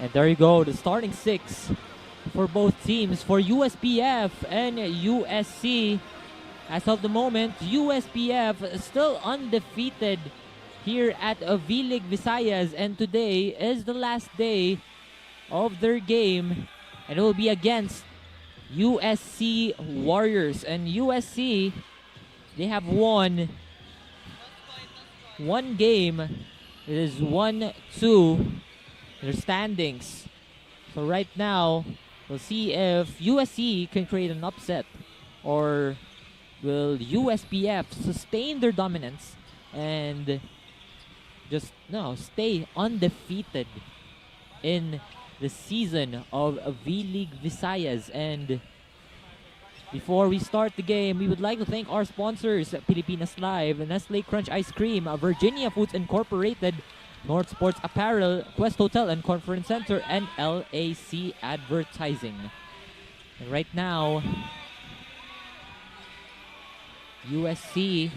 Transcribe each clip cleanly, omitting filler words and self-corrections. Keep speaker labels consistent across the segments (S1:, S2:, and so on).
S1: And there you go, the starting six for both teams. For USPF and USC, as of the moment, USPF still undefeated here at V-League Visayas, and today is the last day of their game, and it will be against USC Warriors. And USC, they have won one game. It is 1-2 their standings. So right now, we'll see if USC can create an upset, or will USPF sustain their dominance and just stay undefeated in the season of V-League Visayas. And before we start the game, we would like to thank our sponsors: Pilipinas Live, Nestle Crunch Ice Cream, Virginia Foods Incorporated, North Sports Apparel, Quest Hotel and Conference Center, and LAC Advertising. And right now, USC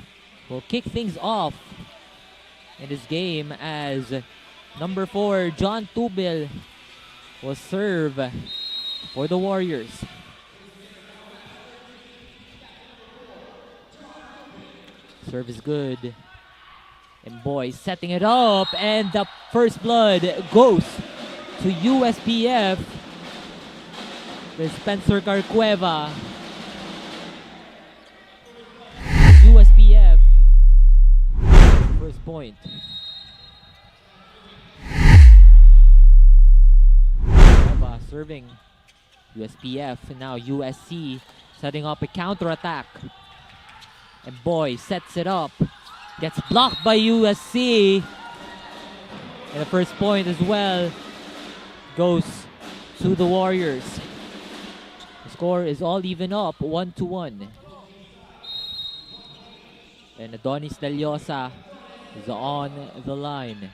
S1: will kick things off in this game as number 4, John Tubil, will serve for the Warriors. Serve is good. And boys setting it up, and the first blood goes to USPF. There's Spencer Carcueva. USPF, first point. Carcueva serving USPF, and now USC setting up a counter-attack. And boy sets it up. Gets blocked by USC. And the first point as well goes to the Warriors. The score is all even up, 1-1. And Adonis Deliosa is on the line.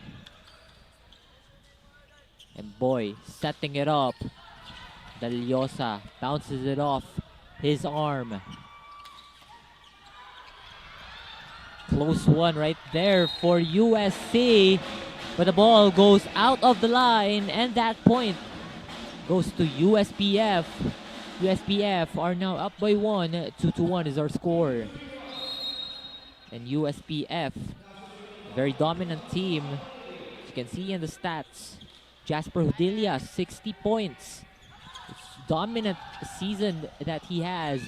S1: And boy, setting it up. Deliosa bounces it off his arm. Close one right there for USC, but the ball goes out of the line, and that point goes to USPF. USPF are now up by 1. 2-1 is our score. And USPF, very dominant team. As you can see in the stats, Jasper Hudilia, 60 points. It's dominant season that he has.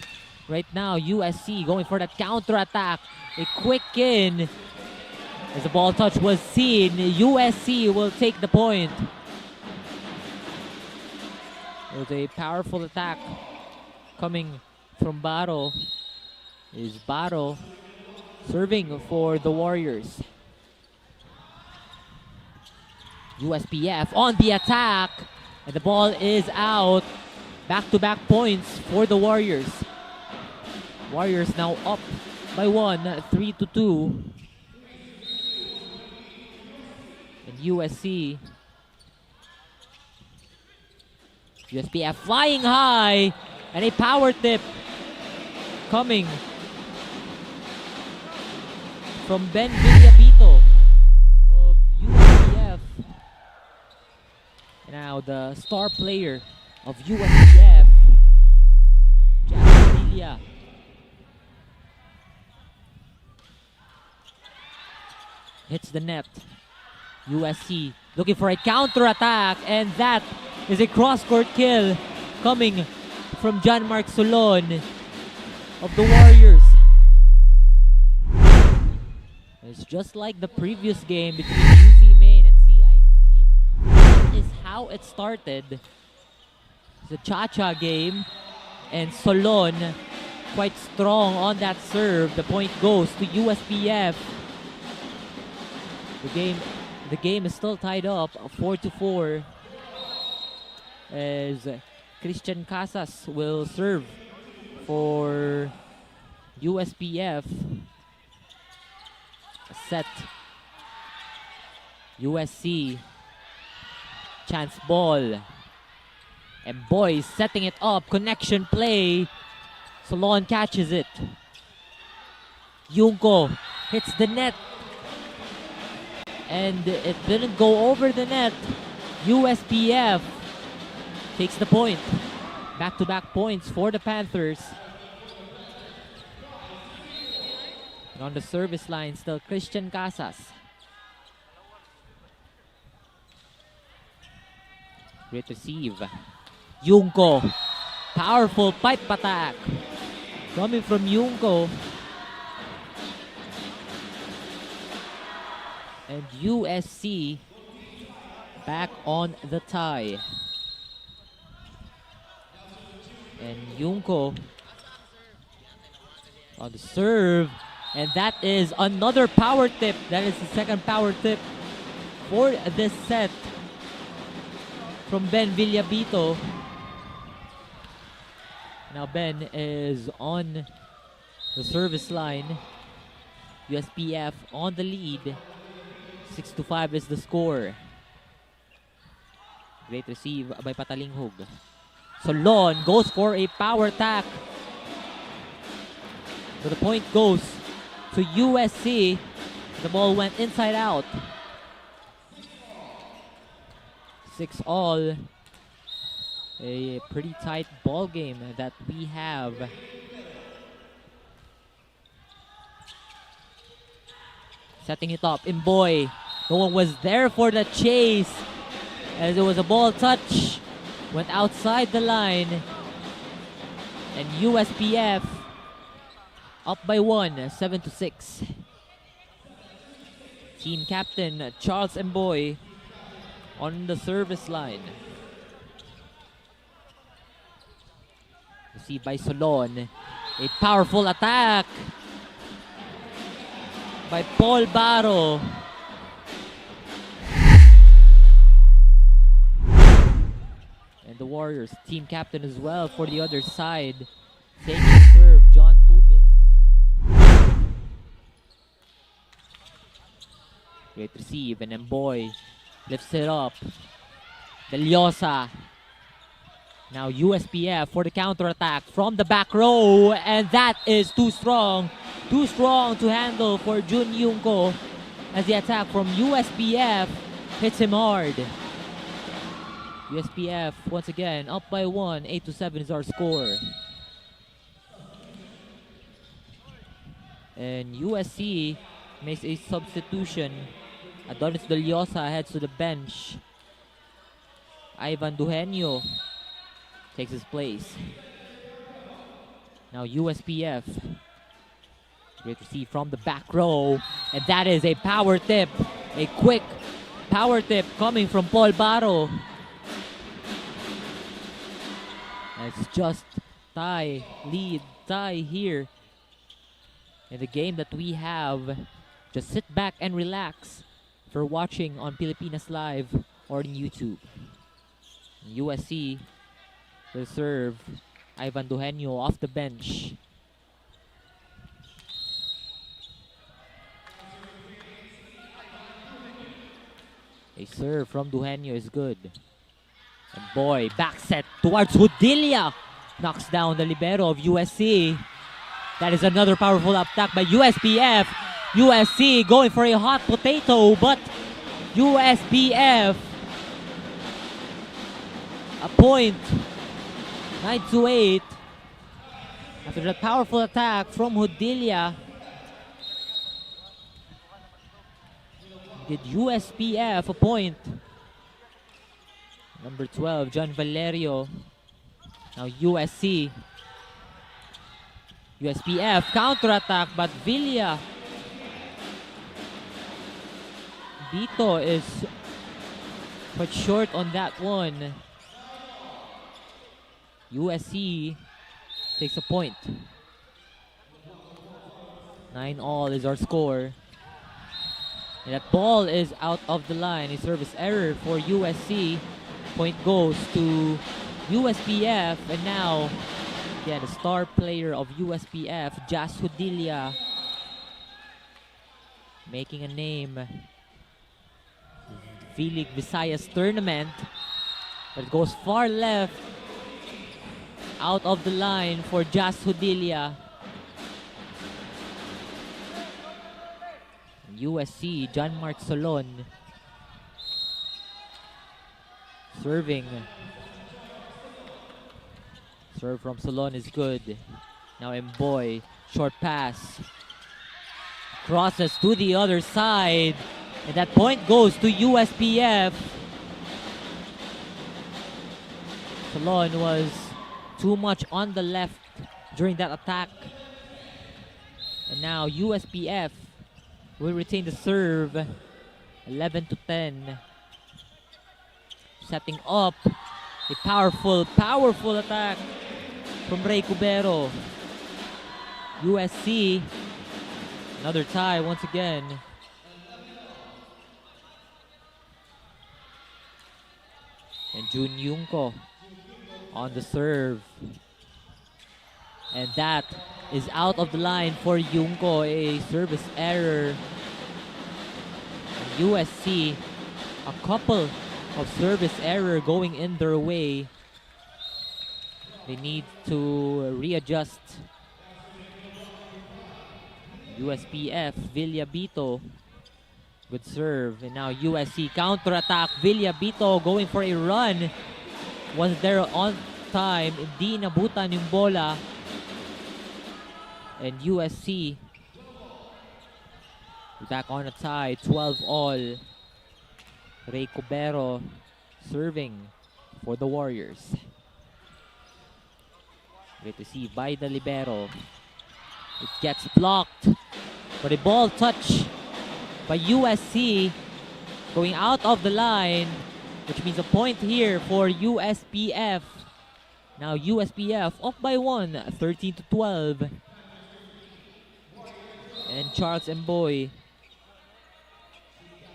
S1: Right now, USC going for that counter-attack. A quick in. As the ball touch was seen, USC will take the point. It was a powerful attack coming from Baro. Is Baro serving for the Warriors. USPF on the attack. And the ball is out. Back-to-back points for the Warriors. Warriors now up by 1, 3-2. And USPF flying high, and a power tip coming from Ben Villapito of USPF. Now the star player of USPF, Jack Villa. Hits the net. USC looking for a counter-attack, and that is a cross-court kill coming from John Mark Solon of the Warriors. It's just like the previous game between UC Maine and CIT. That is how it started. It's a cha-cha game, and Solon quite strong on that serve. The point goes to USPF. The game is still tied up, 4-4, as Christian Casas will serve for USPF. Set. USC. Chance ball. And boys setting it up. Connection play. Solon catches it. Junko hits the net. And it didn't go over the net. USPF takes the point. Back-to-back points for the Panthers. And on the service line, still Christian Casas. Great receive. Junko. Powerful pipe attack. Coming from Junko. And USC back on the tie. And Junko on the serve. And that is another power tip. That is the second power tip for this set from Ben Villabito. Now Ben is on the service line. USPF on the lead. 6-5 is the score. Great receive by Patalinghog. Solon goes for a power attack. So the point goes to USC. The ball went inside out. 6-all. A pretty tight ball game that we have. Setting it up in Boy. No one was there for the chase as it was a ball touch. Went outside the line. And USPF up by 1, 7-6. Team captain Charles Mboy on the service line. Received by Solon. A powerful attack by Paul Baro. And the Warriors team captain as well for the other side. Taking serve, John Tubin. Great receive, and Mboy lifts it up. Deliosa. Now USPF for the counter-attack from the back row. And that is too strong. Too strong to handle for Jun Junko as the attack from USPF hits him hard. USPF once again up by 1, 8-7 is our score. And USC makes a substitution. Adonis Deliosa heads to the bench. Ivan Duhenio takes his place. Now USPF. Great receive from the back row. And that is a power tip. A quick power tip coming from Paul Baro. And it's just tie here in the game that we have. Just sit back and relax for watching on Pilipinas Live or on YouTube. USC will serve. Ivan Duhenio off the bench. A serve from Duhenio is good. And Boy, back set towards Hudilia. Knocks down the libero of USC. That is another powerful attack by USPF. USC going for a hot potato, but USPF a point. 9-8. After that powerful attack from Hudilia. Did USPF a point. Number 12, John Valerio. Now USC. USPF counter-attack, but Villa Dito is quite short on that one. USC takes a point. 9-all is our score. And that ball is out of the line. A service error for USC. Point goes to USPF. And now, yeah, the star player of USPF, Jas Hudilia, making a name. V-League Visayas tournament. But it goes far left. Out of the line for Jas Hudilia. USC, John Mark Solon. Serving. Serve from Solon is good. Now Mboy, short pass. Crosses to the other side. And that point goes to USPF. Solon was too much on the left during that attack. And now USPF will retain the serve. 11-10. Setting up a powerful attack from Ray Cubero. USC, another tie once again. And Jun Yungko on the serve. And that is out of the line for Yungko, a service error. And USC, a couple of service error going in their way. They need to readjust. USPF, Villabito, good serve. And now USC counter-attack. Villabito going for a run. Was there on time. Hindi nabutan yung bola. And USC back on a tie, 12-all. Ray Cubero serving for the Warriors. Great to see by the libero. It gets blocked, but a ball touch by USC going out of the line, which means a point here for USPF. Now USPF up by 1, 13-12. And Charles Mboy,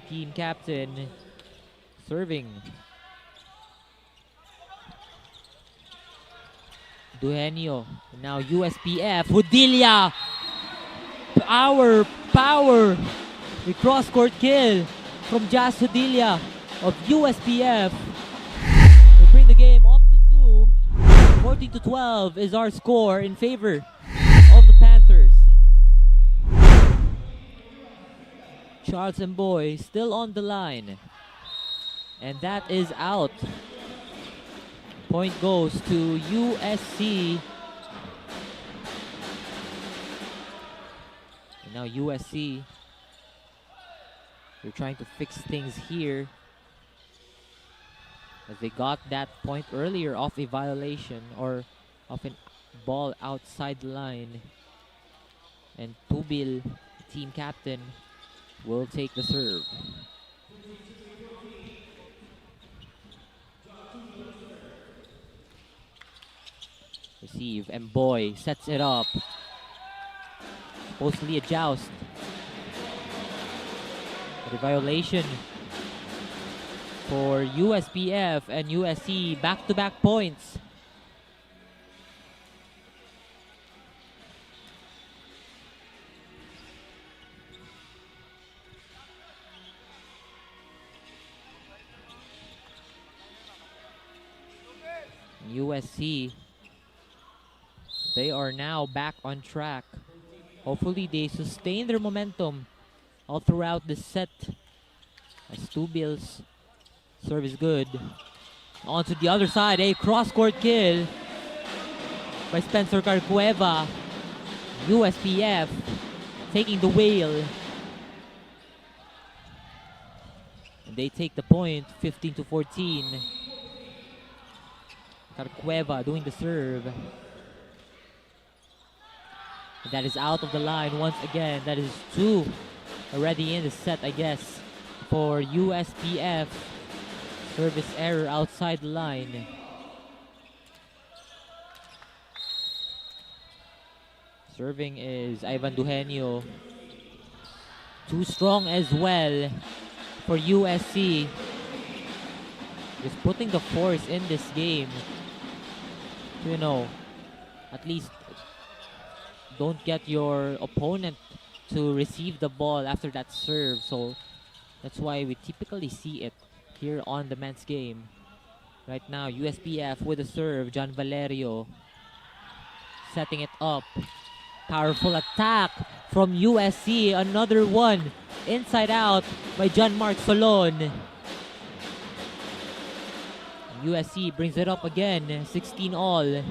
S1: team captain, serving. Duhenio. Now USPF. Hudilia. Power. The cross-court kill from Jazz Hudilia of USPF. We bring the game up to 2. 14-12 is our score in favor of the Panthers. Charles Mboy still on the line. And that is out. Point goes to USC. And now USC, they're trying to fix things here, as they got that point earlier off a violation or of a ball outside the line. And Tubil, team captain, will take the serve. Receive, and Boy sets it up. Supposedly a joust. But a violation for USPF and USC, back-to-back points. USC, they are now back on track. Hopefully they sustain their momentum all throughout the set. As Tubil's serve is good. On to the other side, a cross-court kill by Spencer Carcueva. USPF taking the wheel. And they take the point, 15-14. Carcueva doing the serve. And that is out of the line once again. That is 2 already in the set, I guess, for USPF. Service error outside the line. Serving is Ivan Duhenio. Too strong as well for USC. Just putting the force in this game. You know, at least don't get your opponent to receive the ball after that serve. So that's why we typically see it here on the men's game. Right now, USPF with a serve. John Valerio setting it up. Powerful attack from USC. Another one inside out by John Mark Solon. USC brings it up again, 16 all.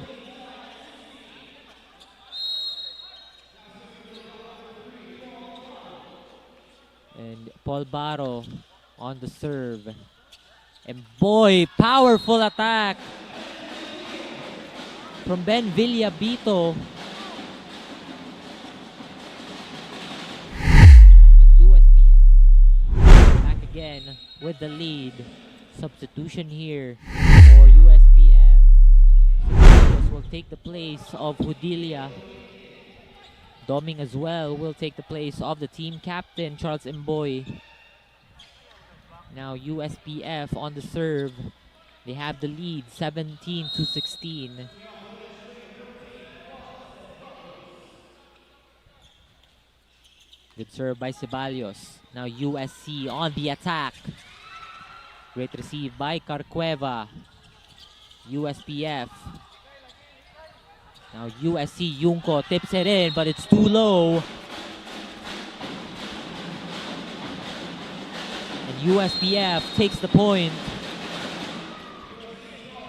S1: And Paul Barro on the serve. And boy, powerful attack from Ben Villabito. And USPF back again with the lead. Substitution here for USPF. Sebelios will take the place of Hudilia. Doming as well will take the place of the team captain, Charles Mboy. Now USPF on the serve. They have the lead, 17-16. Good serve by Sebelios. Now USC on the attack. Great receive by Carcueva. USPF. Now USC, Junco tips it in, but it's too low. And USPF takes the point.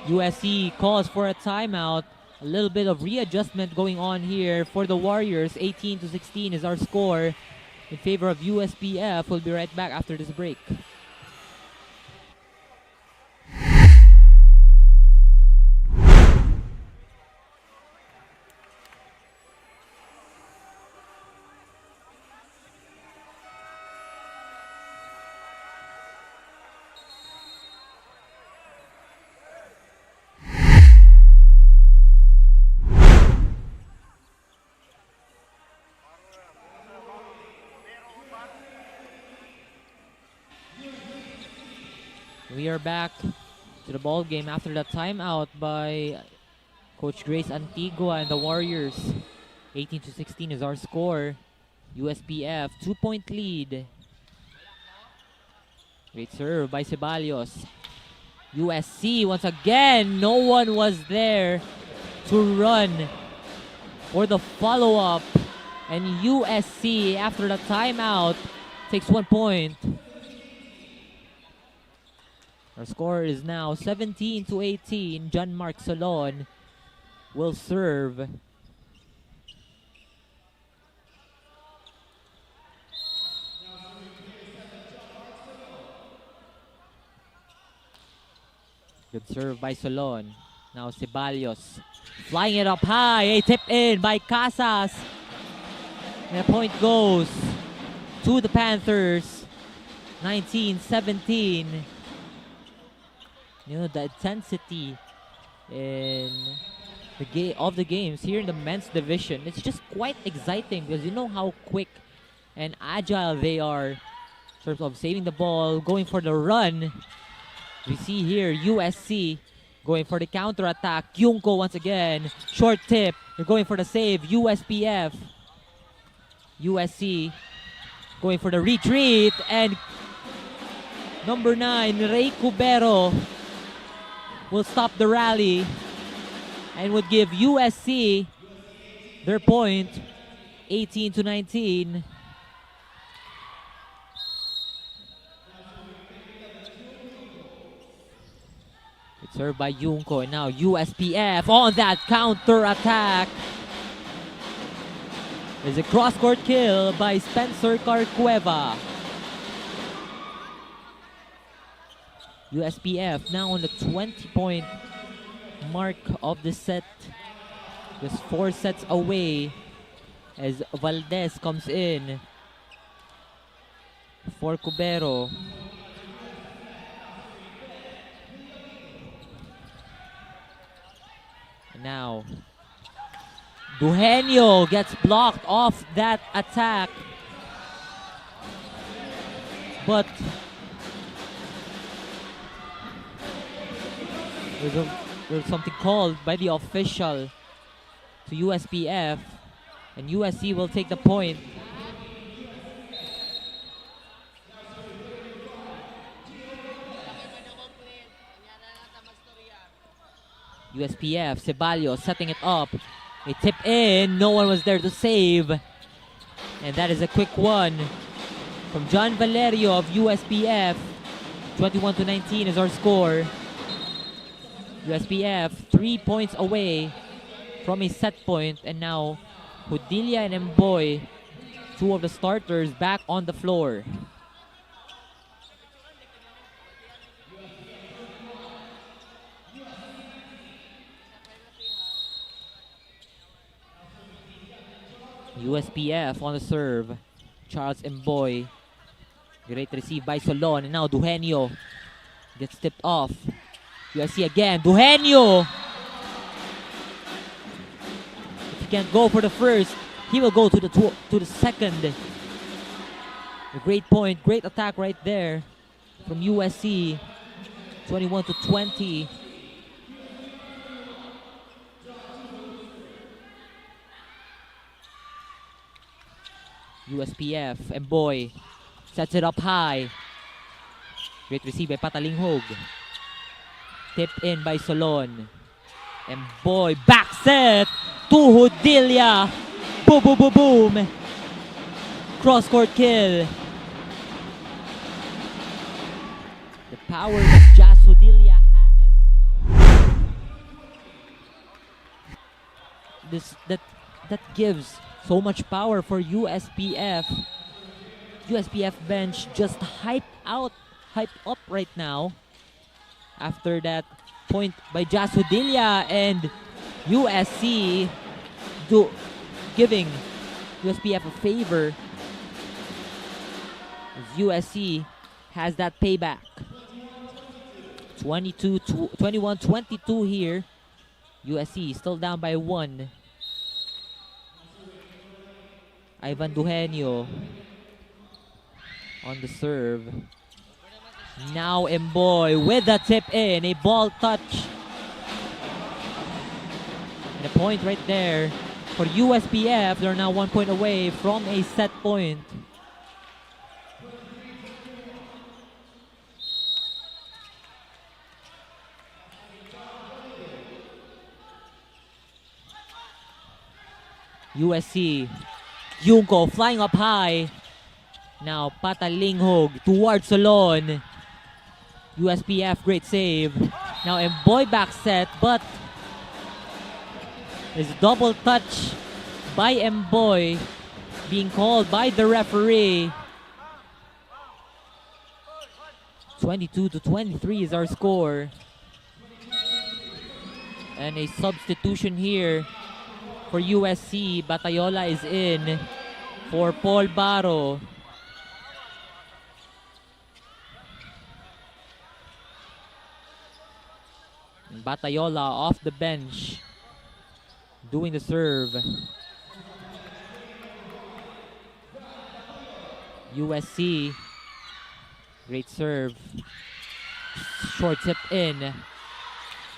S1: USC calls for a timeout. A little bit of readjustment going on here for the Warriors. 18-16 is our score in favor of USPF. We'll be right back after this break. We are back to the ball game after that timeout by Coach Grace Antigua and the Warriors. 18-16 is our score. USPF 2-point lead. Great serve by Sebelios. USC once again, no one was there to run for the follow-up. And USC after the timeout takes 1 point. Our score is now 17-18. John Mark Solon will serve. Good serve by Solon. Now Sebelios flying it up high. A tip in by Casas. And the point goes to the Panthers. 19-17. You know, the intensity in the games here in the men's division, it's just quite exciting because you know how quick and agile they are in terms of saving the ball, going for the run. We see here USC going for the counter attack. Junco once again, short tip. They're going for the save. USPF, USC going for the retreat, and number 9 Ray Cubero will stop the rally and would give USC their point, 18-19. It's served by Junco, and now USPF on that counter attack. There's a cross-court kill by Spencer Carcueva. USPF now on the 20-point mark of the set. Just 4 sets away as Valdez comes in for Cubero. And now Duhenio gets blocked off that attack, but there's something called by the official to USPF, and USC will take the point. USPF, Sebelios setting it up. A tip in, no one was there to save. And that is a quick one from John Valerio of USPF. 21-19 is our score. USPF 3 points away from a set point, and now Hudilia and Mboy, two of the starters, back on the floor. USPF on the serve. Charles Mboy. Great receive by Solon, and now Duhenio gets tipped off. USC again. Duhenio! If he can't go for the first, he will go to the second. A great point, great attack right there from USC. 21-20. USPF, Mboy sets it up high. Great receive by Patalinghog. Tipped in by Solon. Mboy back set to Hudilia. Boom, boom, boom, boom. Cross court kill. The power that Jazz Hudilia has. That gives so much power for USPF. USPF bench just hyped up right now after that point by Jazz Hudilia, and USC giving USPF a favor as USC has that payback. 21-22 here. USC still down by 1. Ivan Duhenio on the serve. Now Mboy with the tip in, a ball touch. And a point right there for USPF. They're now 1 point away from a set point. USC. Junko flying up high. Now Patalinghog towards Solon. USPF, great save. Now Mboy back set, but there's a double touch by Mboy being called by the referee. 22-23 is our score. And a substitution here for USC. Batayola is in for Paul Baro. Batayola off the bench doing the serve. USC, great serve. Short tip in.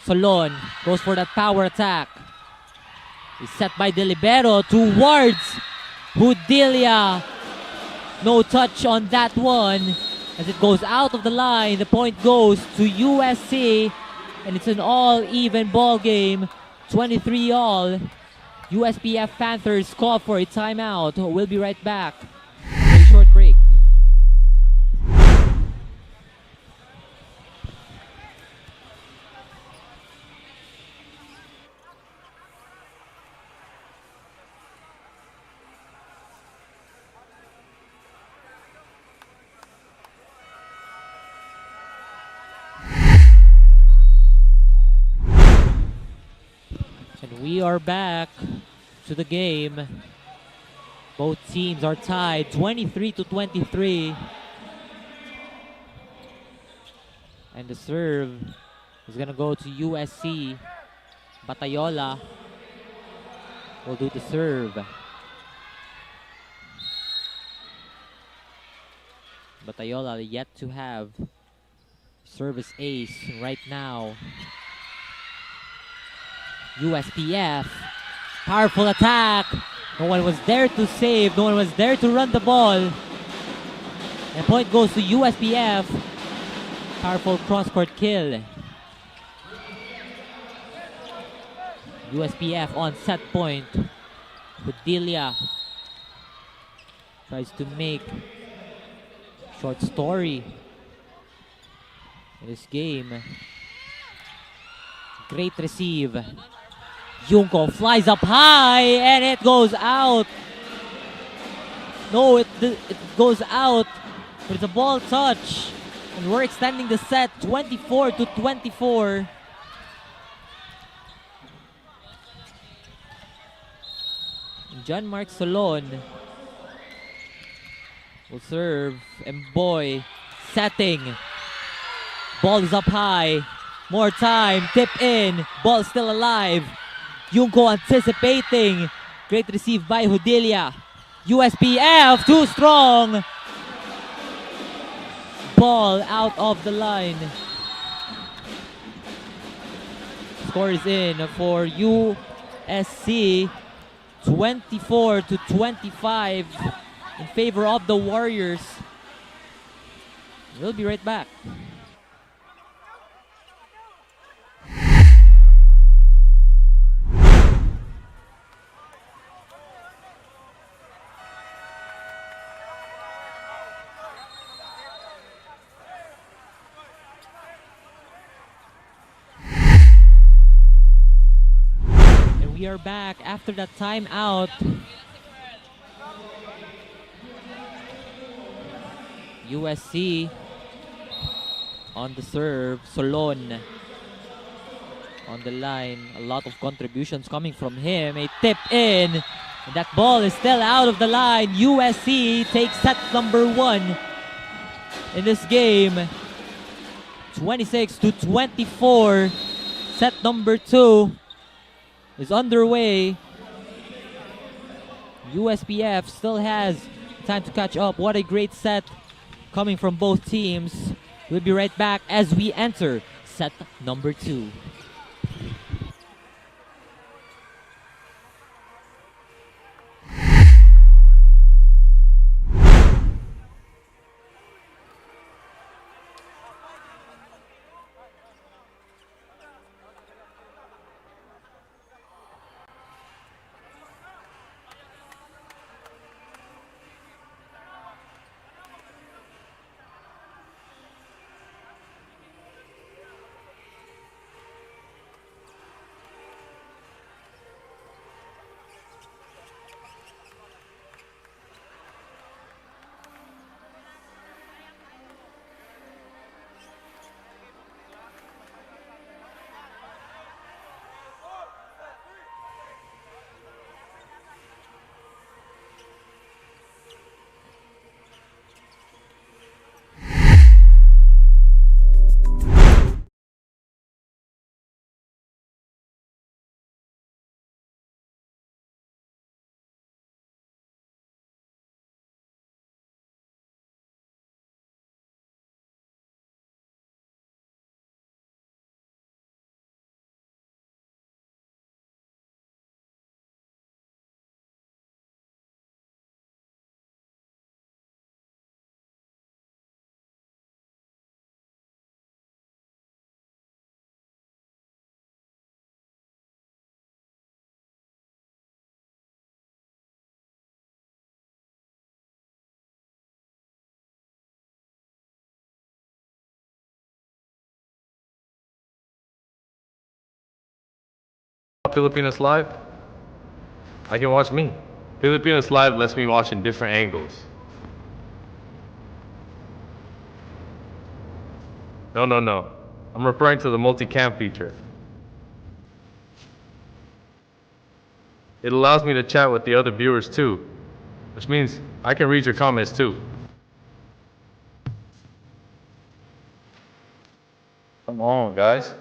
S1: Solon goes for that power attack. Is set by De Libero towards Hudilia. No touch on that one as it goes out of the line. The point goes to USC, and it's an all-even ball game. 23 all. USPF Panthers call for a timeout. We'll be right back. A short break. We are back to the game. Both teams are tied 23-23. And the serve is gonna go to USC. Batayola will do the serve. Batayola yet to have service ace right now. USPF, powerful attack. No one was there to save. No one was there to run the ball. And point goes to USPF. Powerful cross-court kill. USPF on set point. Hudilia tries to make short story in this game. Great receive. Junko flies up high and it goes out. No, it goes out. But it's a ball touch. And we're extending the set 24-24. John Mark Solon will serve. And boy, setting. Ball is up high. More time. Tip in. Ball still alive. Junko anticipating. Great receive by Hudilia. USPF too strong. Ball out of the line. Score is in for USC. 24-25 in favor of the Warriors. We'll be right back. We are back after that timeout. USC on the serve. Solon on the line. A lot of contributions coming from him. A tip in. And that ball is still out of the line. USC takes set number 1 in this game. 26-24. Set number 2 is underway. USPF still has time to catch up. What a great set coming from both teams. We'll be right back as we enter set number 2.
S2: Filipinos Live, I can watch me. Filipinos Live lets me watch in different angles. No. I'm referring to the multi-cam feature. It allows me to chat with the other viewers too, which means I can read your comments too. Come on, guys.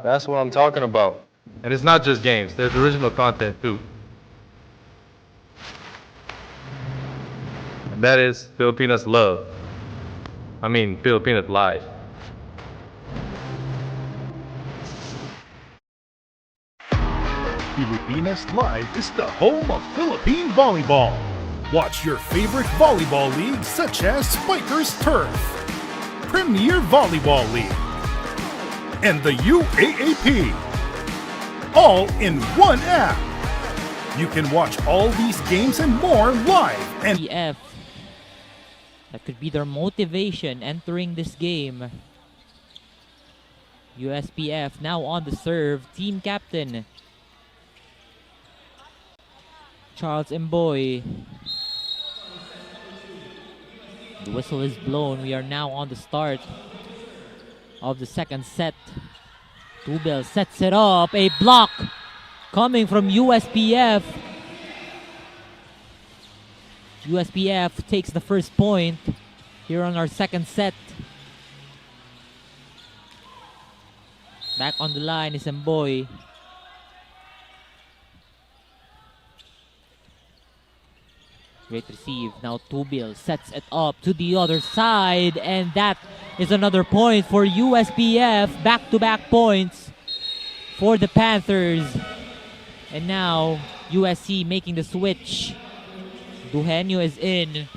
S2: That's what I'm talking about. And it's not just games, there's original content too. And that is Filipinas Love. Filipinas Live.
S3: Filipinas Live is the home of Philippine volleyball. Watch your favorite volleyball leagues such as Spikers Turf, Premier Volleyball League, and the UAAP. All in one app. You can watch all these games and more live. And
S1: USPF. That could be their motivation entering this game. USPF now on the serve. Team captain Charles Mboy. The whistle is blown. We are now on the start of the second set. Tubel sets it up. A block coming from USPF. USPF takes the first point here on our second set. Back on the line is Mboy. Great receive. Now Tubel sets it up to the other side, and that is another point for USPF. Back-to-back points for the Panthers. And now USC making the switch. Duhenio is in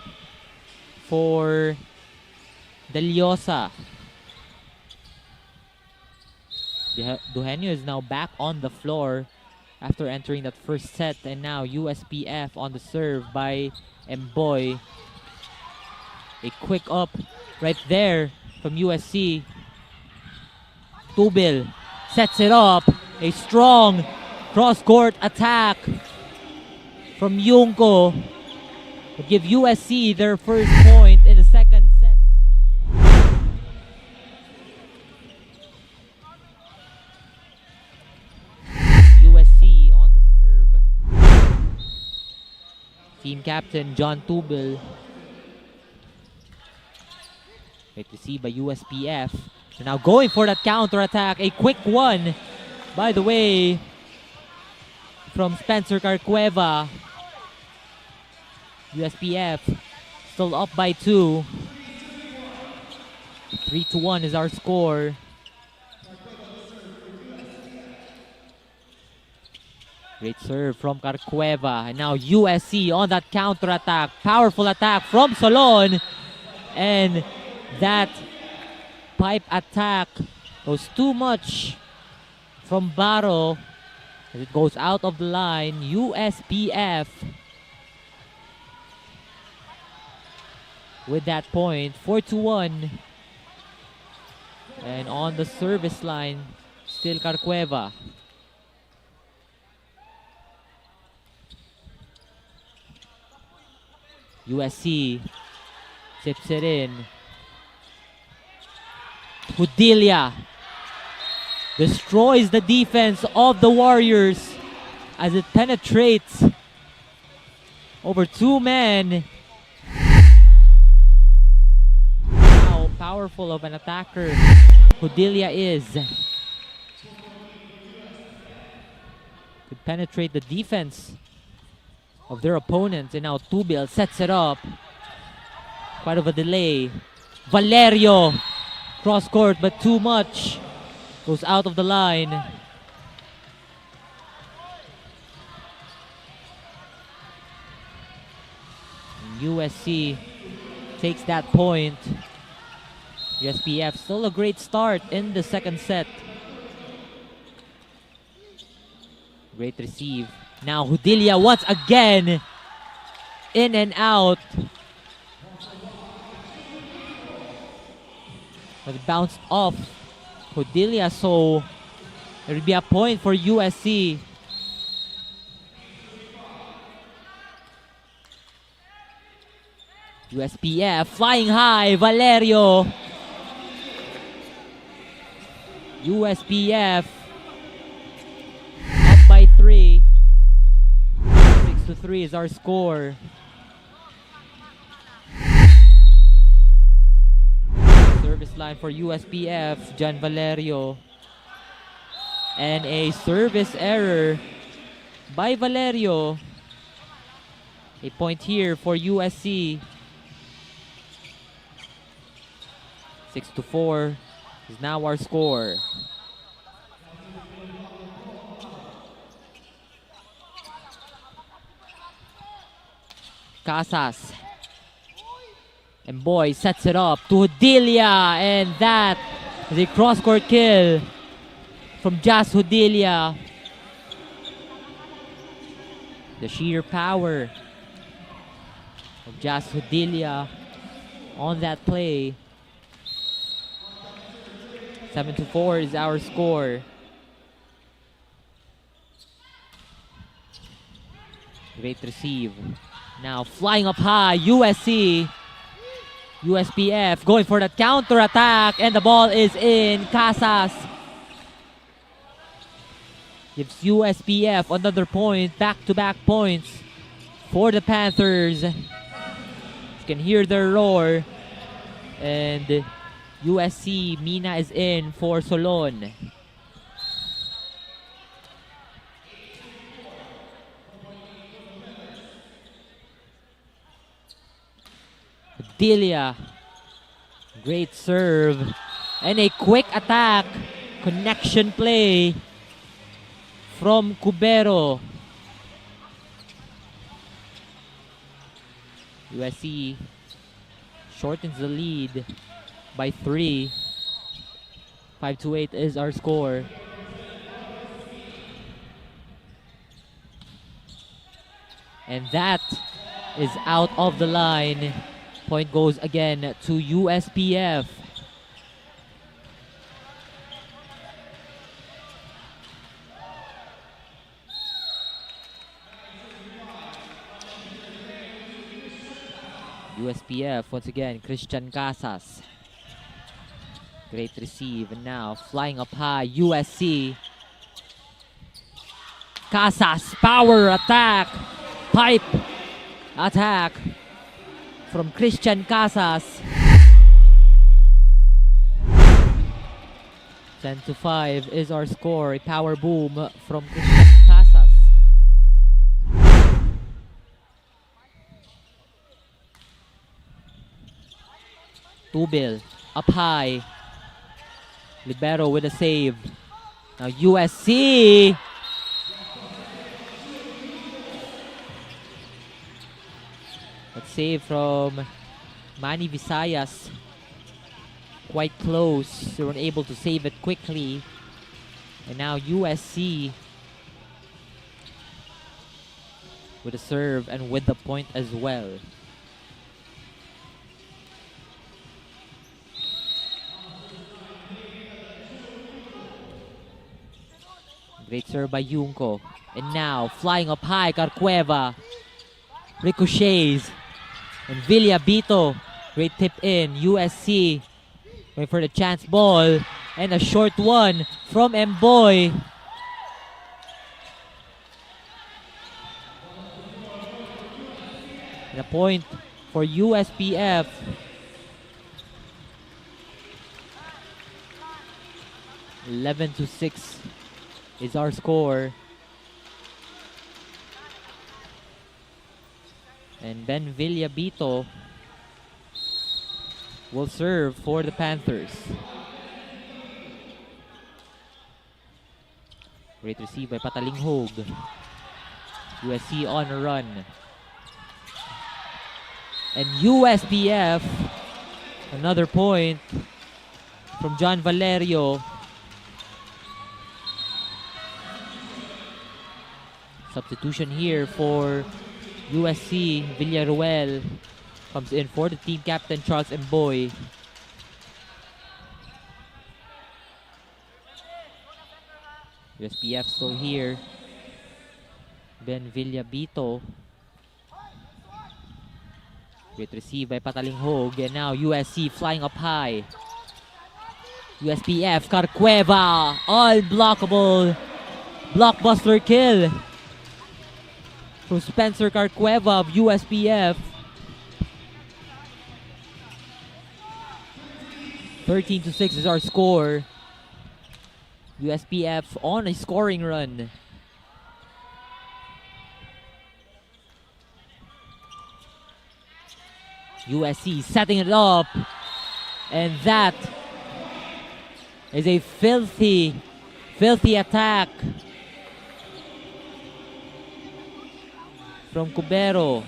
S1: for Deliosa. Duhenio is now back on the floor after entering that first set, and now USPF on the serve by Mboy. A quick up right there from USC. Tubel sets it up. A strong cross-court attack from Yungko to give USC their first point in the second set. USC on the serve. Team captain John Tubel. Great to see by USPF. They're now going for that counter attack. A quick one, by the way, from Spencer Carcueva. USPF still up by 2. 3-1 is our score. Great serve from Carcueva. And now USC on that counter attack. Powerful attack from Solon. And that pipe attack goes too much from Baro as it goes out of the line. USPF with that point, 4-1. And on the service line, still Carcueva. USC tips it in. Hudilia destroys the defense of the Warriors as it penetrates over 2 men. How powerful of an attacker Hudilia is. Could penetrate the defense of their opponent, and now Tubel sets it up. Quite of a delay. Valerio cross court, but too much. Goes out of the line. And USC takes that point. USPF still a great start in the second set. Great receive. Now Hudilia once again. In and out. But it bounced off Hudilia, so there will be a point for USC. USPF flying high, Valerio. USPF up by 3. 6-3 is our score. Service line for USPF, John Valerio. And a service error by Valerio. A point here for USC. 6-4 is now our score. Casas. And Mboy sets it up to Hudilia, and that is a cross-court kill from Jas Hudilia. The sheer power of Jas Hudilia on that play. 7-4 is our score. Great receive. Now flying up high, USC. USPF going for that counter attack, and the ball is in. Casas gives USPF another point, back-to-back points for the Panthers. You can hear their roar. And USC, Mina is in for Solon. Delia, great serve, and a quick attack, connection play from Cubero. USC shortens the lead by 3. 5-8 is our score. And that is out of the line. Point goes again to USPF. USPF once again, Christian Casas. Great receive, and now flying up high, USC. Casas, power attack, pipe attack from Christian Casas. 10-5 is our score. A power boom from Christian Casas. Tubil up high. Libero with a save. Now USC. That save from Manny Visayas. Quite close. They weren't able to save it quickly. And now USC with a serve and with the point as well. Great serve by Junco. And now flying up high, Carcueva. Ricochets. And Villabito. Great tip in. USC going for the chance ball. And a short one from Mboy. And a point for USPF. (11-6) is our score. And Ben Villabito will serve for the Panthers. Great receive by Patalinghog. USC on a run. And USPF, another point from John Valerio. Substitution here for USC. Villaruel comes in for the team captain, Charles Mboy. USPF still here. Ben Villabito. Great receive by Patalinghog. And now USC flying up high. USPF, Carcueva, unblockable. Blockbuster kill from Spencer Carcueva of USPF. 13-6 is our score. USPF on a scoring run. USC setting it up. And that is a filthy attack from Cubero.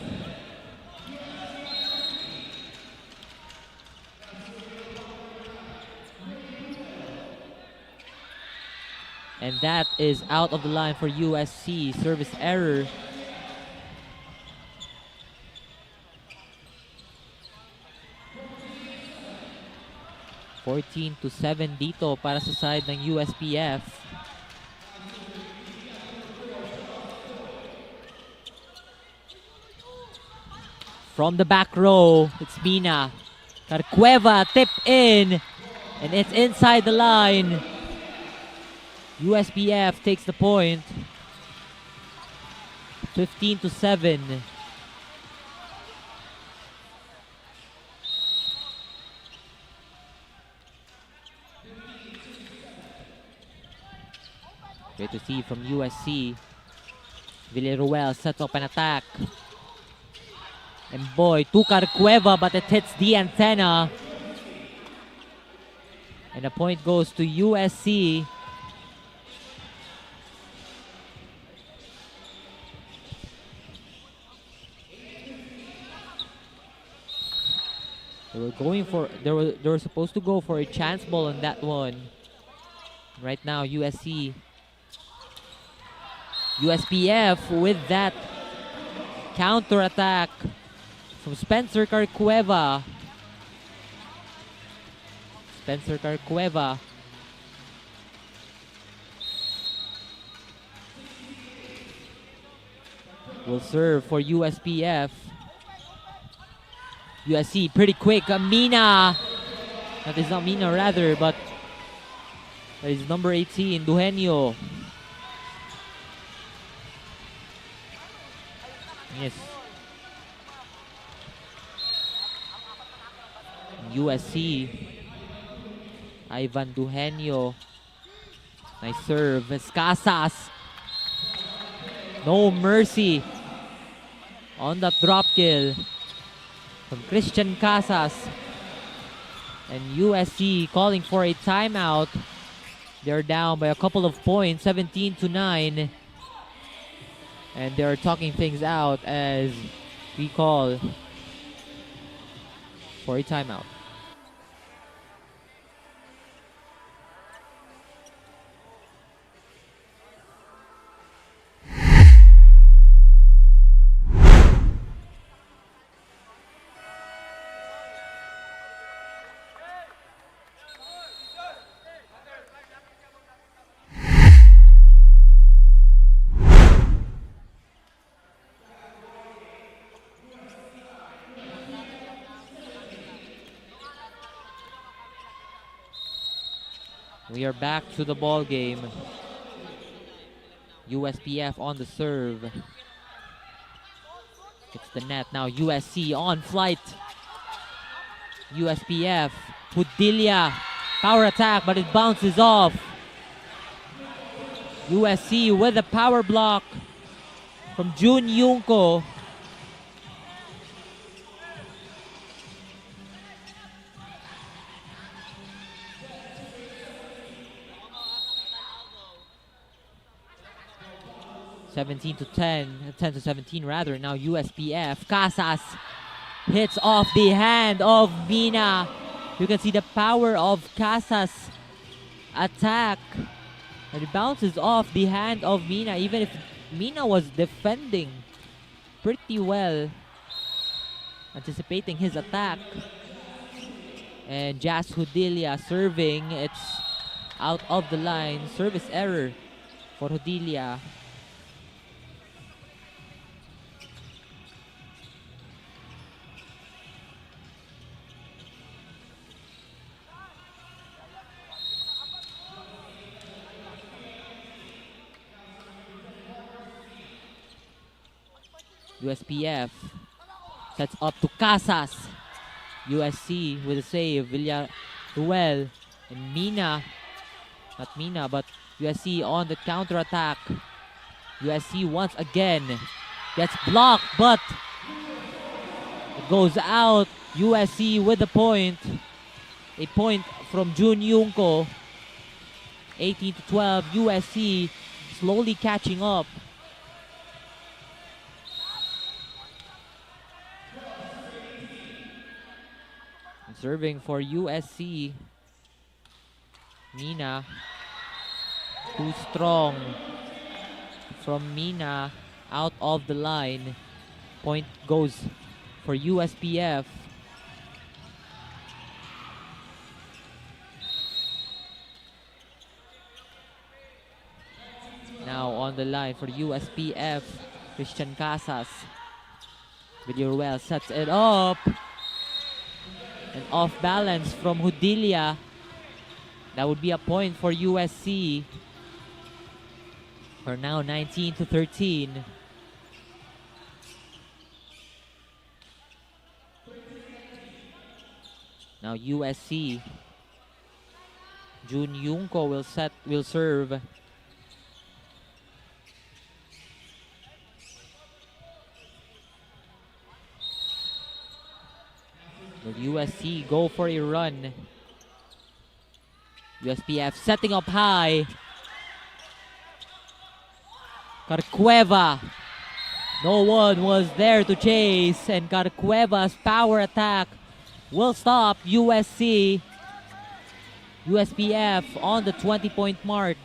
S1: And that is out of the line for USC. Service error. 14-7 dito para sa side ng USPF. From the back row, it's Mina. Carcueva tip in, and it's inside the line. USPF takes the point. 15-7. Great to see from USC. Villaruel sets up an attack. And boy, to Carcueva, but it hits the antenna. And the point goes to USC. They were supposed to go for a chance ball on that one. Right now, USPF with that counter attack from Spencer Carcueva. Will serve for USPF. USC pretty quick. Mina. That is not Mina, rather, but that is number 18, Duhenio. Yes. USC. Ivan Duhenio. Nice serve. Casas. No mercy on that drop kill from Christian Casas. And USC calling for a timeout. They're down by a couple of points, 17-9. And they're talking things out as we call for a timeout. We are back to the ball game. USPF on the serve. It's the net now. USC on flight. USPF. Pudilia. Power attack, but it bounces off. USC with a power block from Jun Yunko. (17-10), 10-17 rather. Now USPF. Casas hits off the hand of Mina. You can see the power of Casas' attack. And it bounces off the hand of Mina, even if Mina was defending pretty well, anticipating his attack. And Jas Hudilia serving. It's out of the line. Service error for Hudilia. USPF sets up to Casas. USC with a save. Villaruel and Mina. Not Mina, but USC on the counter attack. USC once again gets blocked, but it goes out. USC with the point. A point from Jun Yunko. 18-12. USC slowly catching up. Serving for USC. Mina. Too strong from Mina. Out of the line. Point goes for USPF. on the line for USPF. Christian Casas. Villarreal sets it up. And off balance from Hudilia. That would be a point for USC. We're now 19-13. Now USC. Jun Yungko will serve. Will USC go for a run? USPF setting up high. Carcueva. No one was there to chase, and Carcueva's power attack will stop USC. USPF on the 20-point mark.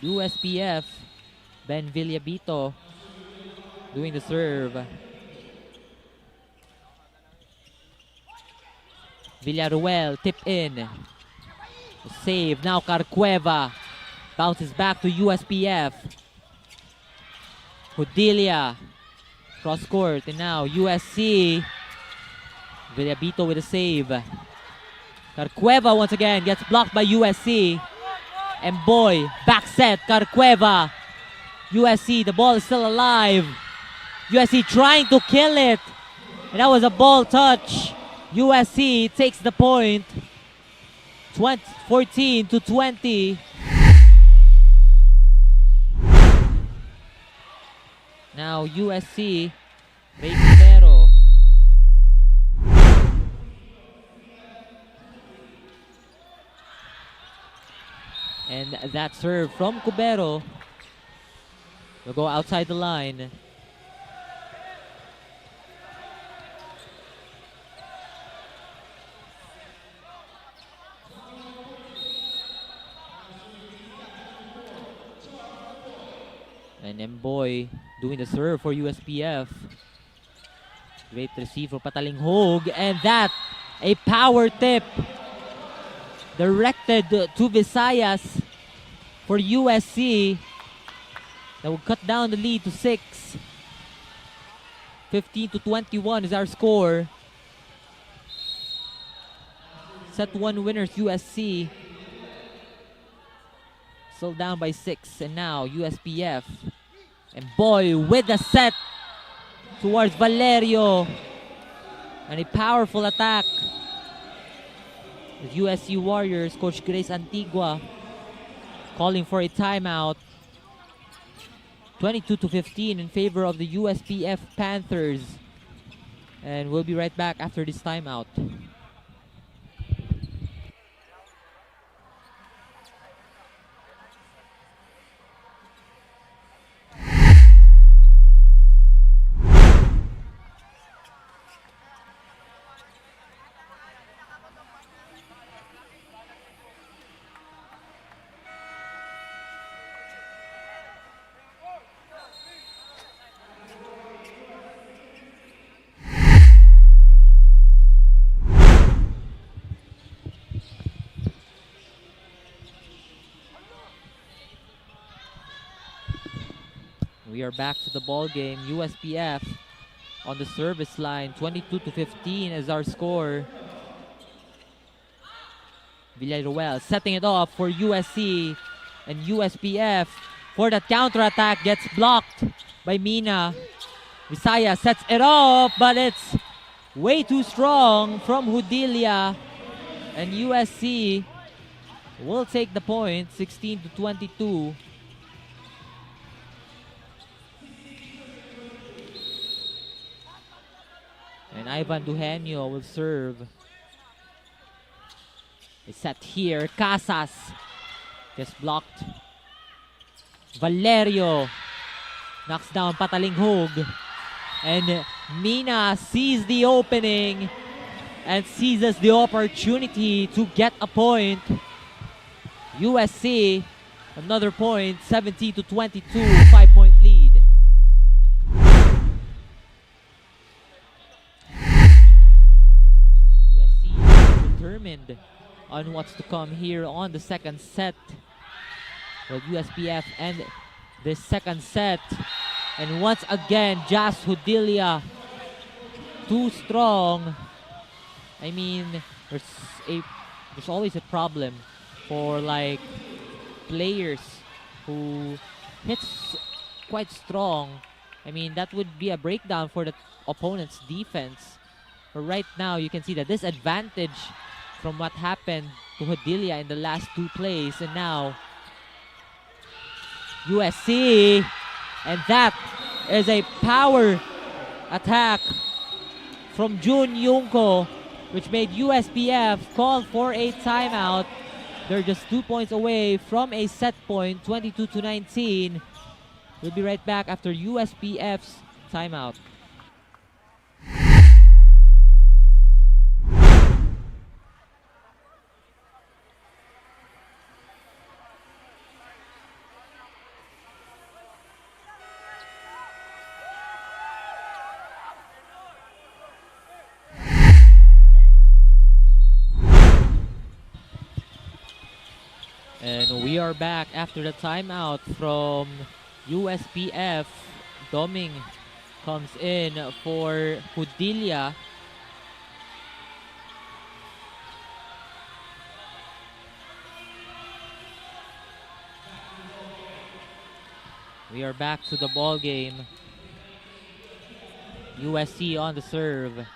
S1: USPF, Ben Villabito doing the serve. Villarreal tip in. Save now Carcueva. Bounces back to USPF. Hudilia. Cross court, and now USC. Villabito with a save. Carcueva once again gets blocked by USC. And boy, back set, Carcueva. USC, the ball is still alive. USC trying to kill it. And that was a ball touch. USC takes the point. 14-20. Now USC, Ray Cubero. And that serve from Cubero will go outside the line. And Mboy doing the serve for USPF. Great receiver, Patalinghog. And that, a power tip directed to Visayas for USC. That will cut down the lead to 6. 15-21 is our score. Set 1 winners USC. Still down by 6, and now USPF. And boy, with the set towards Valerio. And a powerful attack. The USC Warriors, Coach Grace Antigua, calling for a timeout. 22-15 in favor of the USPF Panthers. And we'll be right back after this timeout. We are back to the ball game. USPF on the service line. 22-15 is our score. Villarreal setting it off for USC. And USPF for that counter-attack gets blocked by Mina. Visayas sets it up, but it's way too strong from Hudilia. And USC will take the point, 16-22. And Ivan Duhenio will serve. It's set here. Casas gets blocked. Valerio knocks down Patalinghog. And Mina sees the opening and seizes the opportunity to get a point. USC, another point, 17-22, 5-point lead. USC is determined on what's to come here on the second set. Will USPF end this second set? And once again, Jas Hudilia too strong. I mean, there's always a problem for like players who hits quite strong. I mean, that would be a breakdown for the opponent's defense. But right now, you can see the disadvantage from what happened to Hudilia in the last two plays. And now, USC. And that is a power attack from Jun Yungko, which made USPF call for a timeout. They're just 2 points away from a set point, 22-19. We'll be right back after USPF's timeout. And we are back after the timeout from USPF. Doming comes in for Hudilia. We are back to the ball game. USC on the serve.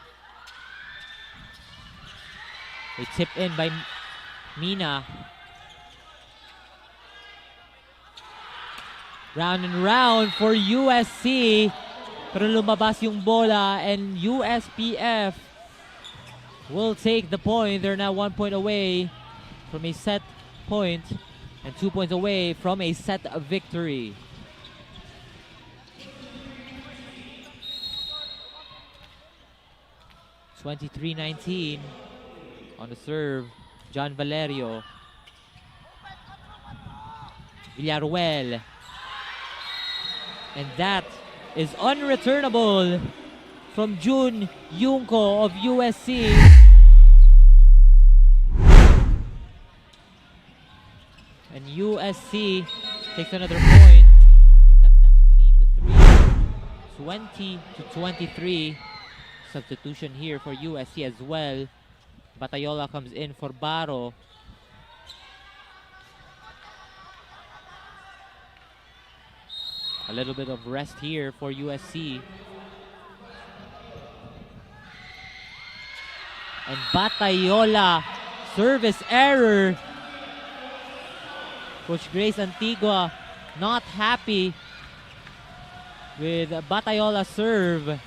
S1: They tip in by Mina. Round and round for USC. Pero lumabas yung bola and USPF will take the point. They're now 1 point away from a set point and 2 points away from a set victory. (23-19) on the serve, John Valerio. Villaruel. And that is unreturnable from Jun Yungko of USC. And USC takes another point. They cut down the lead to 3, 20-23. Substitution here for USC as well. Batayola comes in for Baro. A little bit of rest here for USC. And Batayola, service error. Coach Grace Antigua not happy with Batayola serve.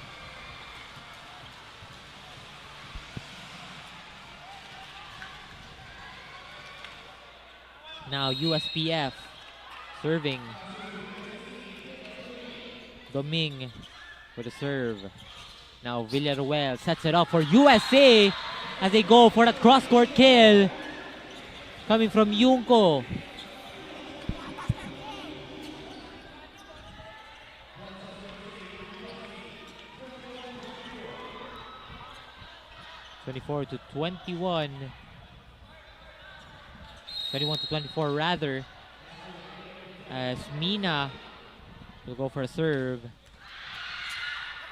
S1: Now USPF serving. Doming with a serve. Now Villaruel sets it up for USC as they go for that cross-court kill. Coming from Yungko. (24-21). 21-24 rather. As Mina will go for a serve.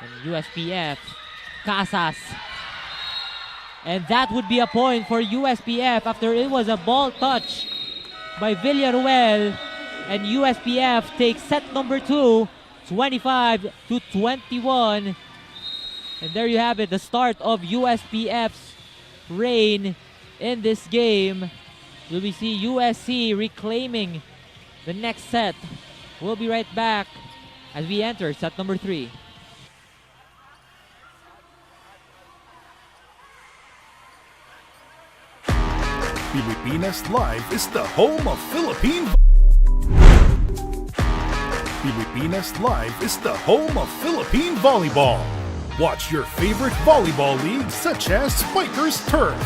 S1: And USPF, Casas. And that would be a point for USPF after it was a ball touch by Villaruel. And USPF takes set number 2, 25-21. And there you have it, the start of USPF's reign in this game. Will we see USC reclaiming the next set? We'll be right back as we enter set number 3.
S3: Pilipinas Live is the home of Pilipinas Live is the home of Philippine volleyball. Watch your favorite volleyball leagues such as Spikers Turf,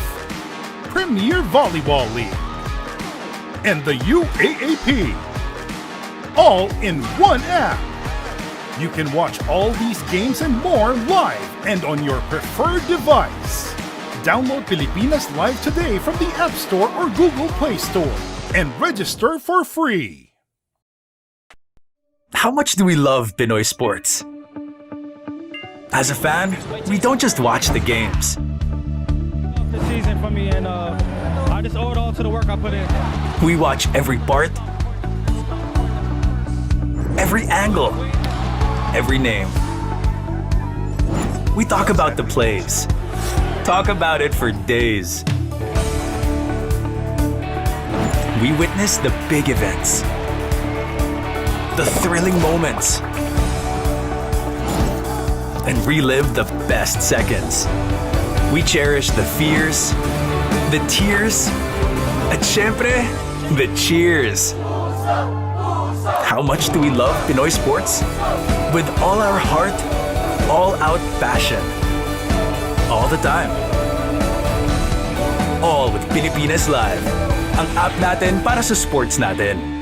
S3: Premier Volleyball League, and the UAAP, all in one app. You can watch all these games and more live and on your preferred device. Download Pilipinas Live today from the App Store or Google Play Store and register for free.
S4: How much do we love Pinoy sports? As a fan, we don't just watch the games.
S5: This season for me, and I just owe it all to the work I put in.
S4: We watch every part, every angle, every name. We talk about the plays. Talk about it for days. We witness the big events, the thrilling moments, and relive the best seconds. We cherish the fears, the tears, at syempre, the cheers. How much do we love Pinoy sports? With all our heart, all-out passion. All the time. All with Pilipinas Live. Ang app natin para sa sports natin.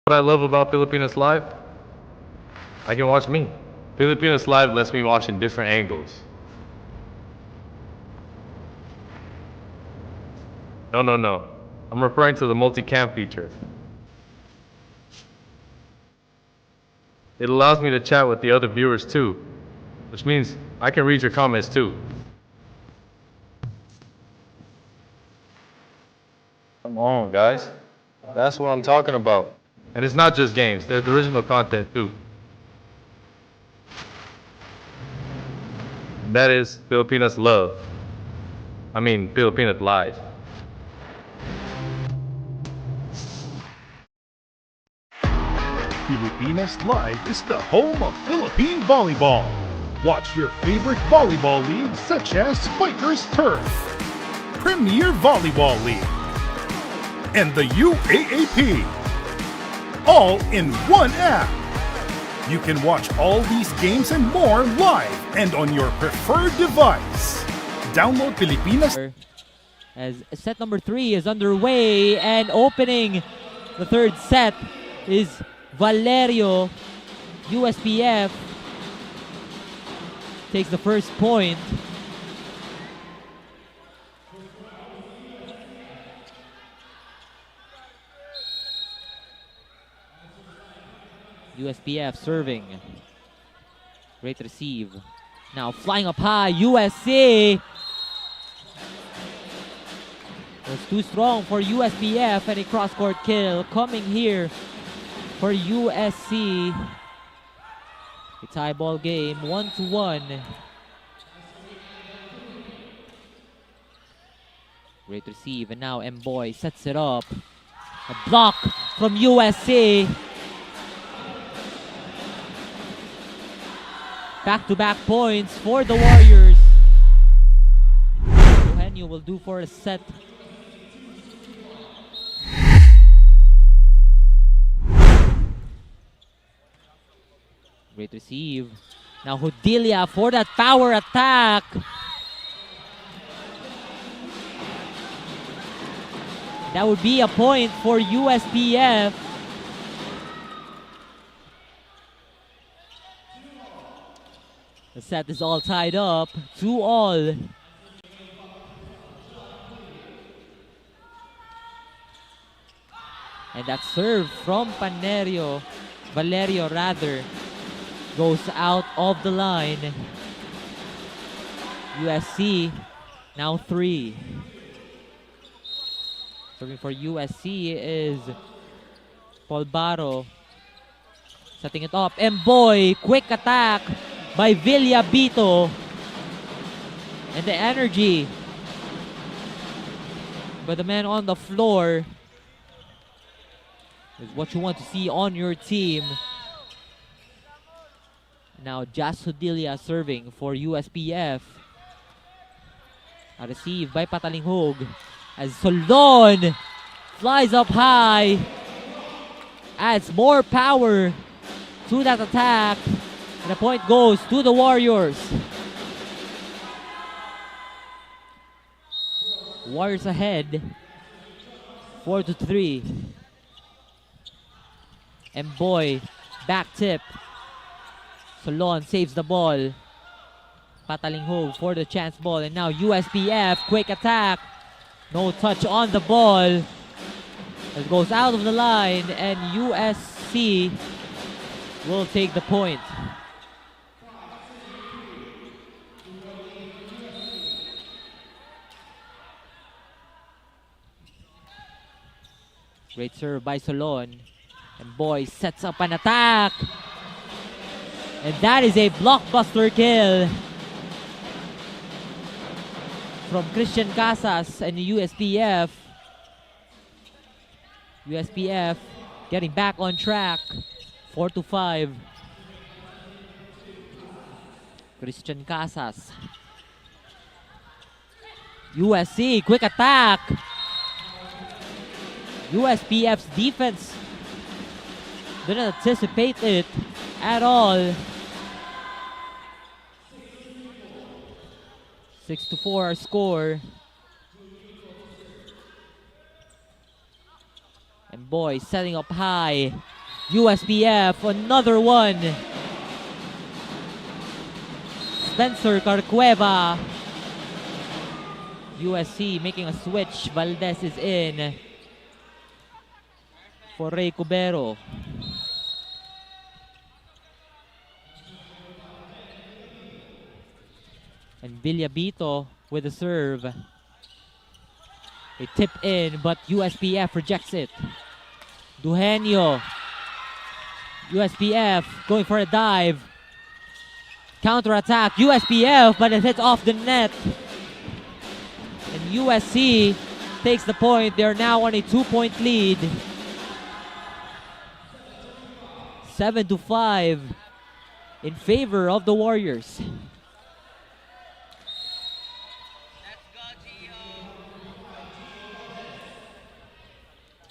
S2: What I love about Filipinas Live, I can watch me. Filipinas Live lets me watch in different angles. No. I'm referring to the multi-cam feature. It allows me to chat with the other viewers too, which means I can read your comments too. Come on, guys. That's what I'm talking about. And it's not just games, there's original content too. That is Filipinas Love. I mean, Filipinas Live.
S3: Pilipinas Live is the home of Philippine volleyball. Watch your favorite volleyball leagues such as Spikers Turf, Premier Volleyball League, and the UAAP. All in one app. You can watch all these games and more live and on your preferred device. Download Pilipinas.
S1: As set number 3 is underway, and opening the third set is Valerio. USPF takes the first point. USPF serving. Great receive. Now flying up high, USC. Was too strong for USPF, and a cross-court kill coming here for USC. A tie ball game, 1-1. Great receive, and now Mboy sets it up. A block from USC. Back-to-back points for the Warriors. Eugenio will do for a set. Great receive. Now Hodilia for that power attack. That would be a point for USPF. The set is all tied up, 2-all. And that serve from Valerio rather, goes out of the line. USC now 3. Serving for USC is Polbaro. Setting it up. Mboy, quick attack by Villabito. And the energy by the man on the floor. is what you want to see on your team. Now Jas Hodilia serving for USPF. Received by Patalinghog as Solon flies up high. Adds more power to that attack. And the point goes to the Warriors. Warriors ahead. 4-3. And boy, back tip. Solon saves the ball. Patalinghog for the chance ball. And now USPF, quick attack. No touch on the ball. It goes out of the line and USC will take the point. Great serve by Solon. And Boy sets up an attack. And that is a blockbuster kill from Christian Casas and the USPF. USPF getting back on track. 4-5. Christian Casas. USC, quick attack. USPF's defense didn't anticipate it at all. 6-4 our score. And Boy setting up high. USPF, another one. Spencer Carcueva. USC making a switch. Valdez is in for Ray Cubero. And Villabito with the serve. They tip in, but USPF rejects it. Duhenio. USPF going for a dive. Counter attack. USPF, but it hits off the net. And USC takes the point. They're now on a 2-point lead. 7-5 in favor of the Warriors.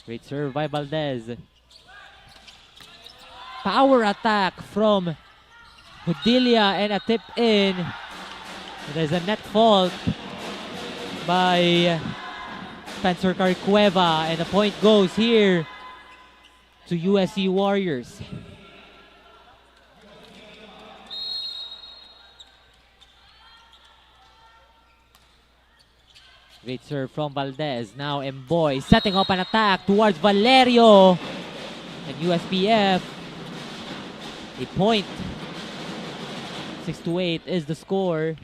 S1: Great serve by Valdez. Power attack from Hodilia and a tip in. There's a net fault by Spencer Carcueva, and the point goes here to USC Warriors. Great serve from Valdez. Now Mboy setting up an attack towards Valerio. And USPF, a point. 6-8 is the score.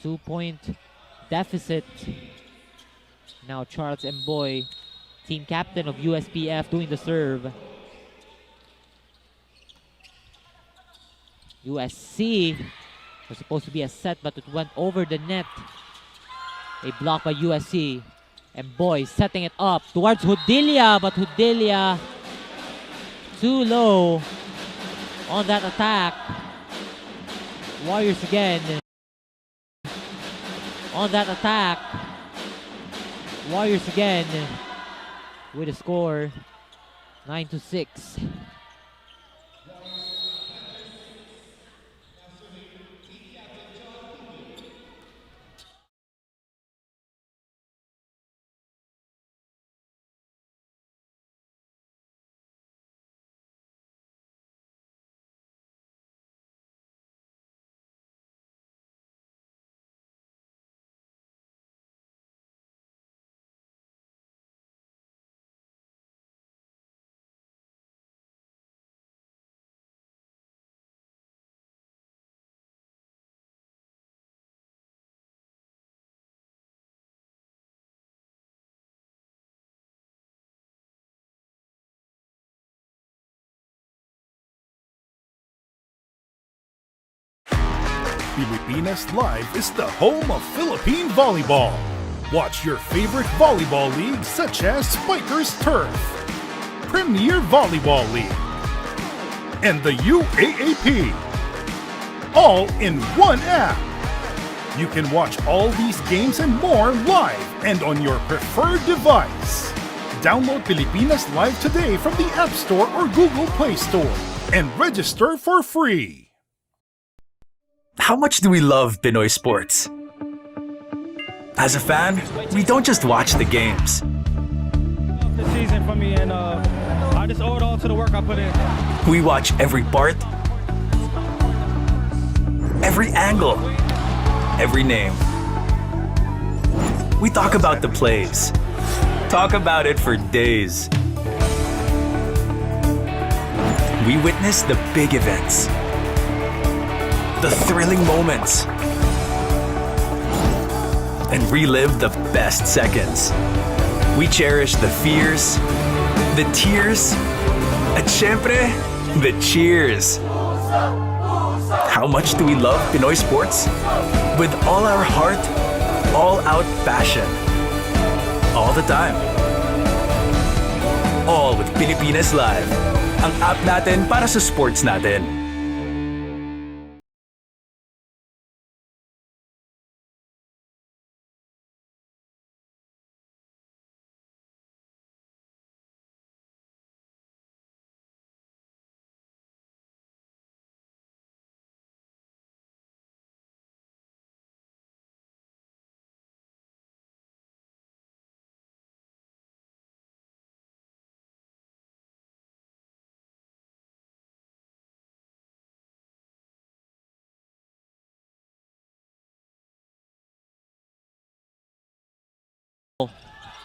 S1: 2-point deficit. Now Charles Mboy, team captain of USPF, doing the serve. USC was supposed to be a set, but it went over the net. A block by USC. And Boy setting it up towards Hodilia, but Hodilia too low on that attack. Warriors again on that attack. Warriors again with a score 9-6.
S3: Pilipinas Live is the home of Philippine volleyball. Watch your favorite volleyball leagues such as Spikers Turf, Premier Volleyball League, and the UAAP. All in one app. You can watch all these games and more live and on your preferred device. Download Pilipinas Live today from the App Store or Google Play Store and register for free.
S4: How much do we love Pinoy sports? As a fan, we don't just watch the games.
S5: This season for me, and I just owe it all to the work I put in.
S4: We watch every part, every angle, every name. We talk about the plays. Talk about it for days. We witness the big events, the thrilling moments, and relive the best seconds. We cherish the fears, the tears, at syempre, the cheers. How much do we love Pinoy sports? With all our heart, all-out passion. All the time. All with Pilipinas Live. Ang app natin para sa sports natin.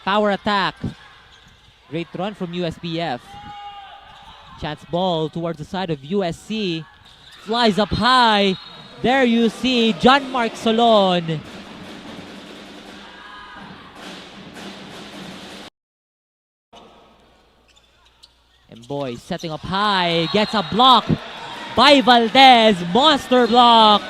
S1: Power attack. Great run from USPF. Chance ball towards the side of USC. Flies up high. There you see John Mark Solon. And boy, setting up high. Gets a block by Valdez. Monster block.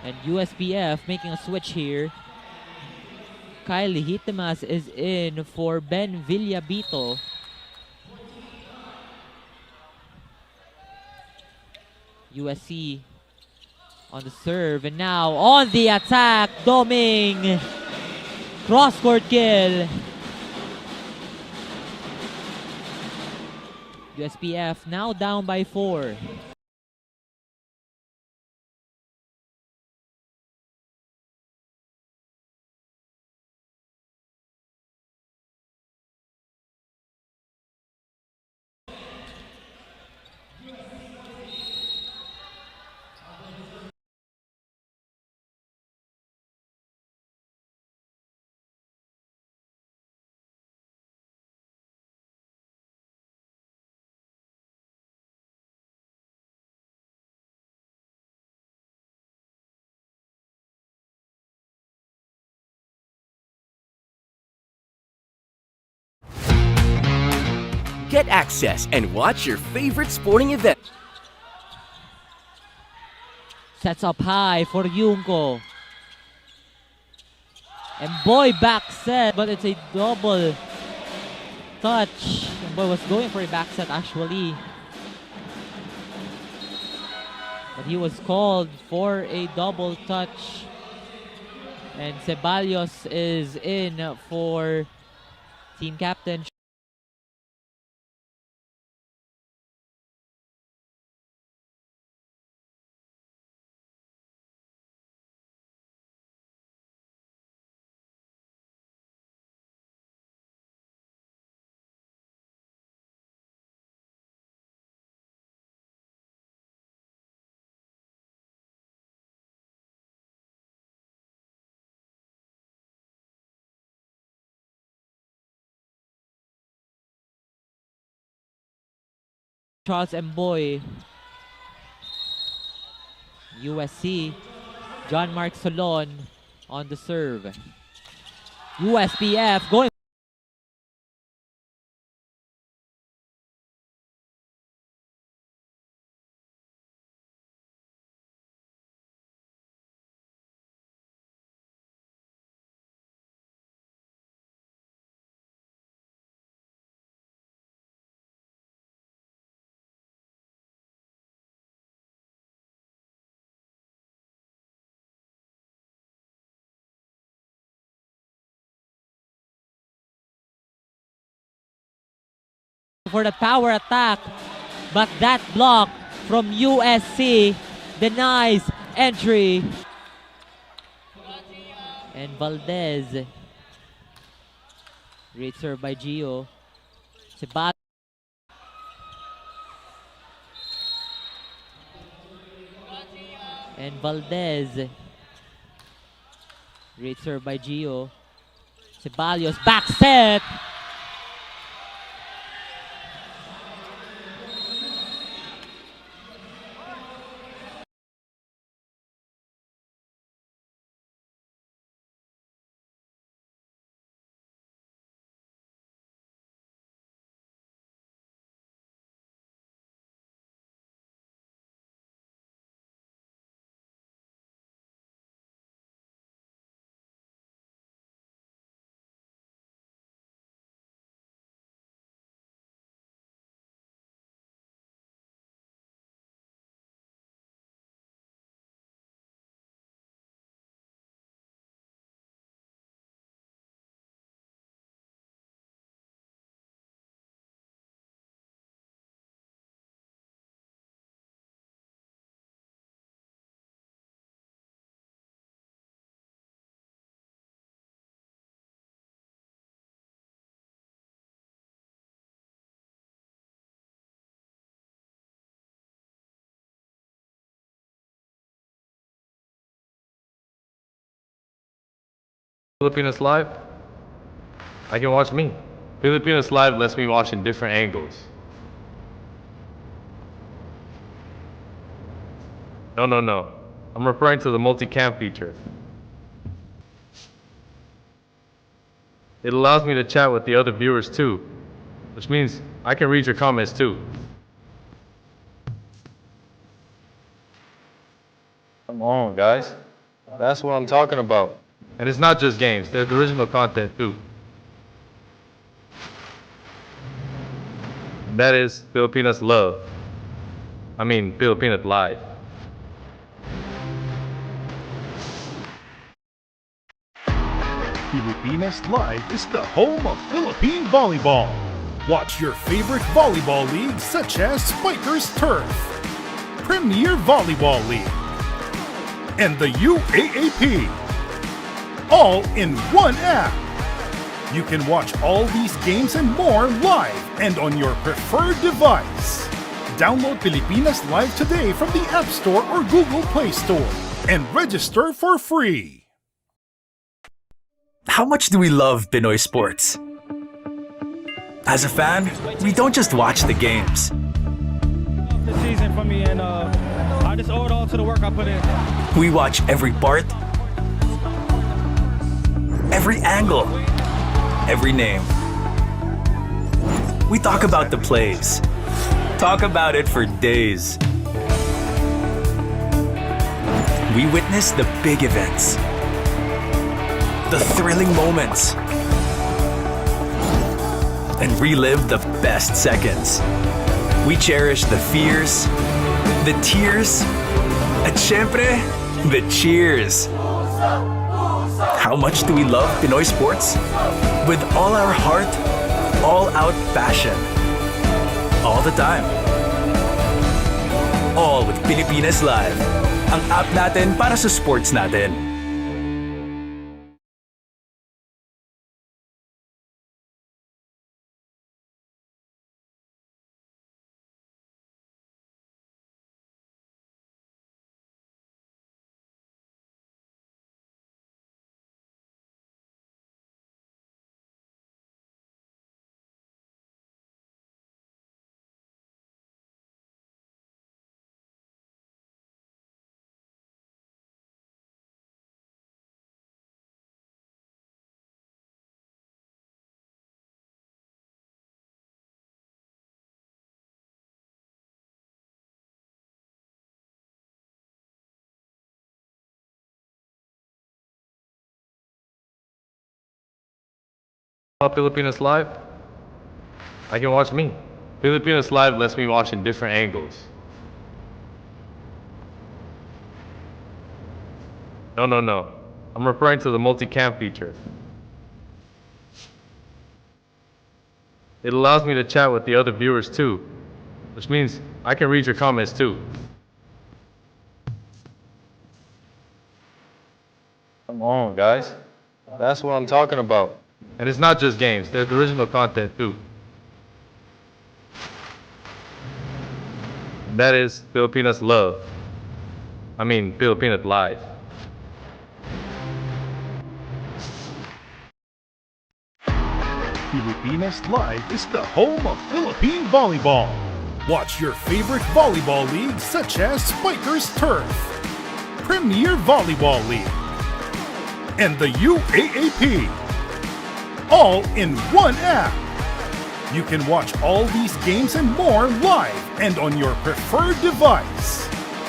S1: And USPF making a switch here. Kyle Hitemas is in for Ben Villabito. USC on the serve, and now on the attack, Doming. Cross-court kill. USPF now down by 4.
S6: Get access and watch your favorite sporting event.
S1: Sets up high for Yunko. And boy, back set, but it's a double touch. And boy was going for a back set actually. But he was called for a double touch. And Ceballos is in for team captain. Charles Mboy. USC. John Mark Solon on the serve. USPF going for the power attack, but that block from USC denies entry. And Valdez, great serve by Gio. Ceballos. And Valdez, great serve by Gio. Ceballos, back set.
S2: Filipinas Live, I can watch me. Filipinas Live lets me watch in different angles. No. I'm referring to the multicam feature. It allows me to chat with the other viewers too, which means I can read your comments too. Come on, guys. That's what I'm talking about. And it's not just games, there's original content too. That is Filipinas Love. Filipinas Live.
S3: Pilipinas Live is the home of Philippine volleyball. Watch your favorite volleyball leagues such as Spikers Turf, Premier Volleyball League, and the UAAP, all in one app. You can watch all these games and more live and on your preferred device. Download Pilipinas Live today from the App Store or Google Play Store and register for free.
S4: How much do we love Pinoy sports? As a fan, we don't just watch the games.
S5: This season for me, and I just owe it all to the work I put in.
S4: We watch every part, every angle, every name. We talk about the plays. Talk about it for days. We witness the big events, the thrilling moments, and relive the best seconds. We cherish the fears, the tears, at syempre, the cheers. How much do we love Pinoy sports? With all our heart, all-out passion. All the time. All with Pilipinas Live. Ang app natin para sa sports natin.
S2: Filipinas Live, I can watch me. Filipinas Live lets me watch in different angles. No. I'm referring to the multicam feature. It allows me to chat with the other viewers too, which means I can read your comments too. Come on, guys. That's what I'm talking about. And it's not just games, there's original content too. That is Filipinas love. Filipinas life.
S3: Filipinas Live is the home of Philippine volleyball. Watch your favorite volleyball leagues such as Spikers Turf, Premier Volleyball League, and the UAAP, all in one app. You can watch all these games and more live and on your preferred device.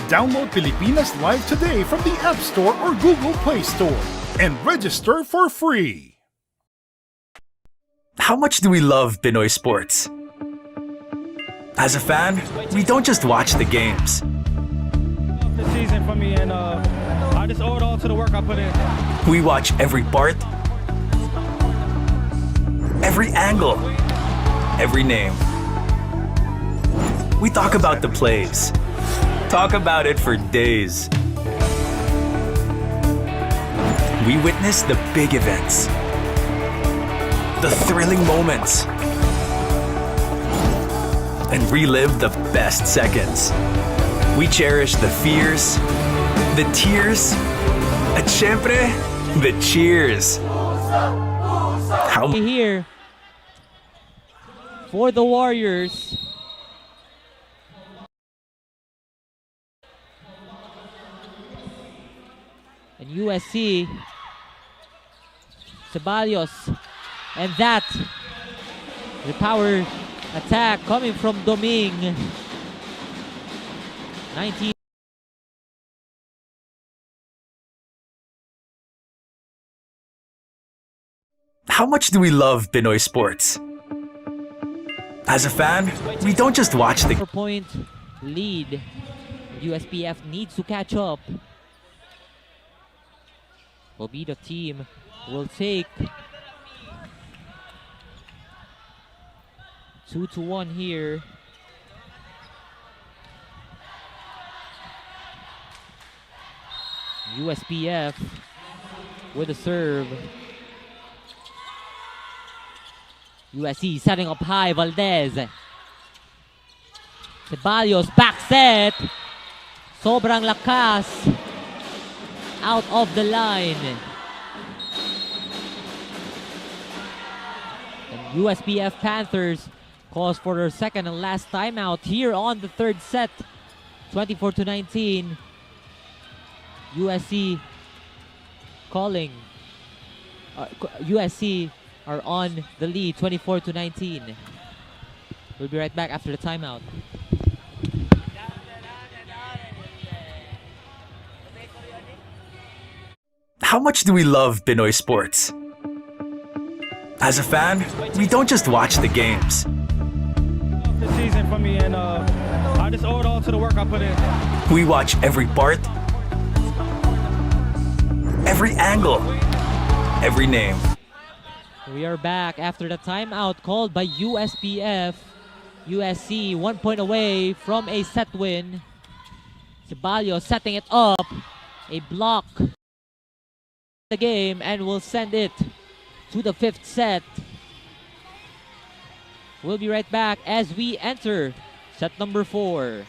S3: Download Filipinas Live today from the App Store or Google Play Store and register for free.
S4: How much do we love Pinoy sports? As a fan, we don't just watch the games.
S5: This season for me, and I just owe it all to the work I put in.
S4: We watch every part, every angle, every name. We talk about the plays. Talk about it for days. We witness the big events, the thrilling moments, and relive the best seconds. We cherish the fears, the tears, at syempre, the cheers. How
S1: Here for the Warriors. And USC, Ceballos, and that, the power attack coming from Doming. 19.
S4: How much do we love Pinoy sports? As a fan, we don't just watch the
S1: 4-point lead. USPF needs to catch up. Will be the team will take 2-1 here. USPF with a serve. USC setting up high, Valdez. Ceballos, back set. Sobrang lakas. Out of the line. And USPF Panthers calls for their second and last timeout here on the third set. 24-19. USC calling. USC are on the lead, 24-19. We'll be right back after the timeout.
S4: How much do we love Pinoy sports? As a fan, we don't just watch the games.
S5: This season for me, and I just owe it all to the work I put in.
S4: We watch every part, every angle, every name.
S1: We are back after the timeout called by USPF. USC 1 point away from a set win. Ceballos setting it up. A block. The game and will send it to the fifth set. We'll be right back as we enter set number 4.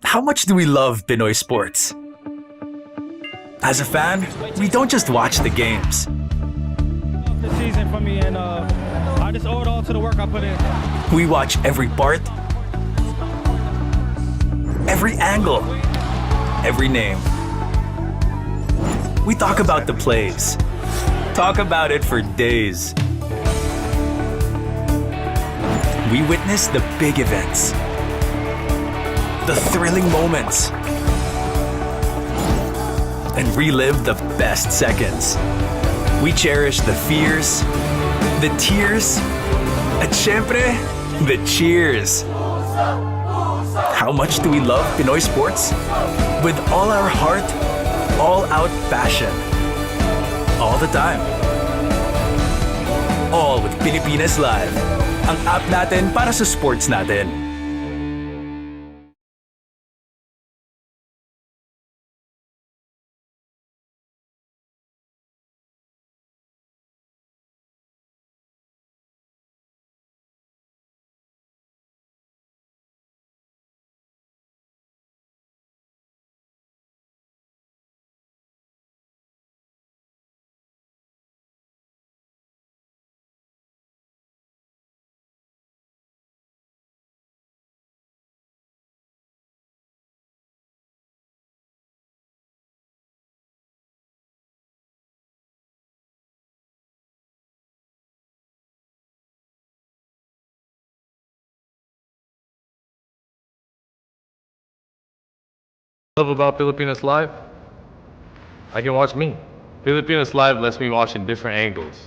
S4: How much do we love Pinoy sports? As a fan, we don't just watch the games.
S5: This season for me, and I just owe it all to the work I put in.
S4: We watch every part, every angle, every name. We talk about the plays. Talk about it for days. We witness the big events, the thrilling moments, and relive the best seconds. We cherish the fears, the tears, at syempre, the cheers. How much do we love Pinoy sports? With all our heart, all-out passion. All the time. All with Pilipinas Live. Ang app natin para sa sports natin.
S2: Love about Filipinas Live? I can watch me. Filipinas Live lets me watch in different angles.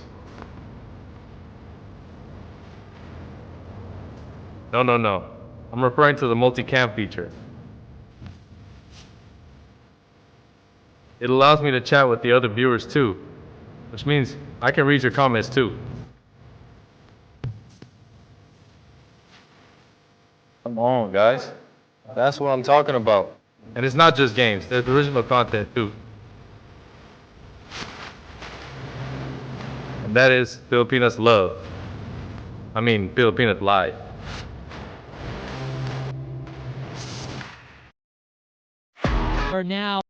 S2: No, no, no. I'm referring to the multi-cam feature. It allows me to chat with the other viewers too, which means I can read your comments too. Come on, guys. That's what I'm talking about. And it's not just games, there's original content too. And that is Filipinas Love. Filipinas Live.
S1: For now,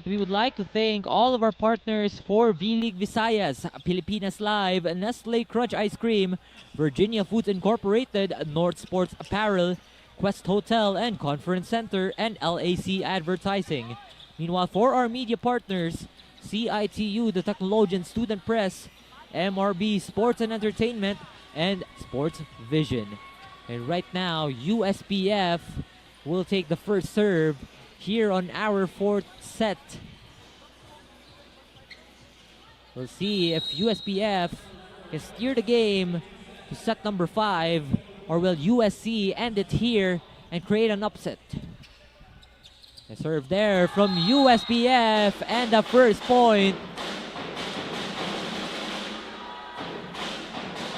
S1: we would like to thank all of our partners for V-League Visayas, Pilipinas Live, Nestle Crunch Ice Cream, Virginia Foods Incorporated, North Sports Apparel, Quest Hotel and Conference Center, and LAC Advertising. Meanwhile, for our media partners, CITU, the Technologian Student Press, MRB Sports and Entertainment, and Sports Vision. And right now, USPF will take the first serve here on our fourth set. We'll see if USPF can steer the game to set number 5, or will USC end it here and create an upset? A serve there from USPF, and the first point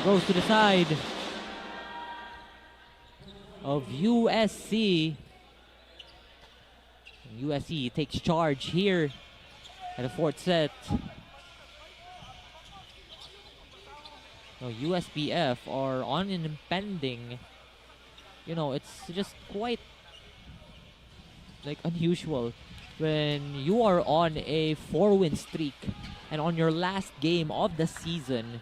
S1: goes to the side of USC. USC takes charge here at the fourth set. USPF are on an impending, it's just quite unusual when you are on a 4-win streak and on your last game of the season